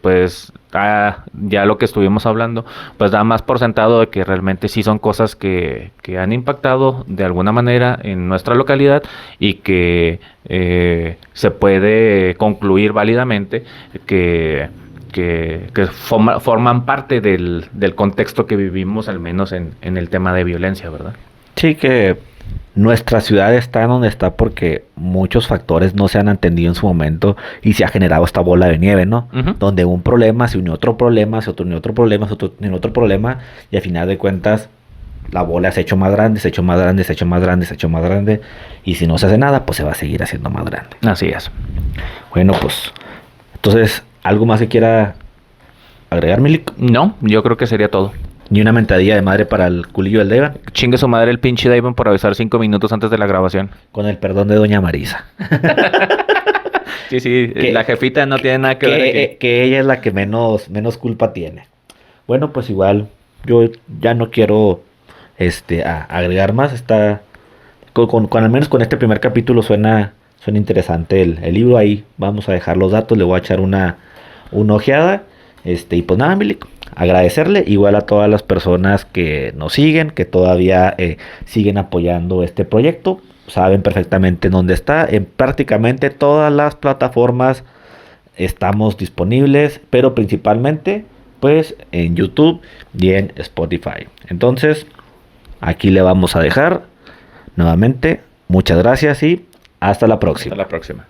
pues ya lo que estuvimos hablando, pues da más por sentado de que realmente sí son cosas que han impactado de alguna manera en nuestra localidad, y que se puede concluir válidamente que forman parte del contexto que vivimos, al menos en el tema de violencia, ¿verdad? Sí, que nuestra ciudad está donde está porque muchos factores no se han entendido en su momento, y se ha generado esta bola de nieve, ¿no? Donde un problema se unió a otro problema, se unió a otro problema, se unió a otro problema, y al final de cuentas la bola se ha hecho más grande, se ha hecho más grande, se ha hecho más grande, se ha hecho más grande. Y si no se hace nada, pues se va a seguir haciendo más grande. Así es. Bueno, pues, entonces, ¿algo más que quiera agregar, Milik? No, yo creo que sería todo. Ni una mentadilla de madre para el culillo del Devan, Chingue su madre el pinche David por avisar 5 minutos antes de la grabación. con el perdón de doña Marisa. Sí, sí, Que- la jefita no tiene nada que ver aquí. Que ella es la que menos culpa tiene. Bueno, pues igual, yo ya no quiero agregar más. Está al menos con este primer capítulo suena interesante el libro. Ahí vamos a dejar los datos, le voy a echar una ojeada. Y pues nada, Milik, agradecerle igual a todas las personas que nos siguen, que todavía siguen apoyando este proyecto. Saben perfectamente dónde está. En prácticamente todas las plataformas estamos disponibles, pero principalmente pues en YouTube y en Spotify. Entonces, aquí le vamos a dejar nuevamente. Muchas gracias y hasta la próxima. Hasta la próxima.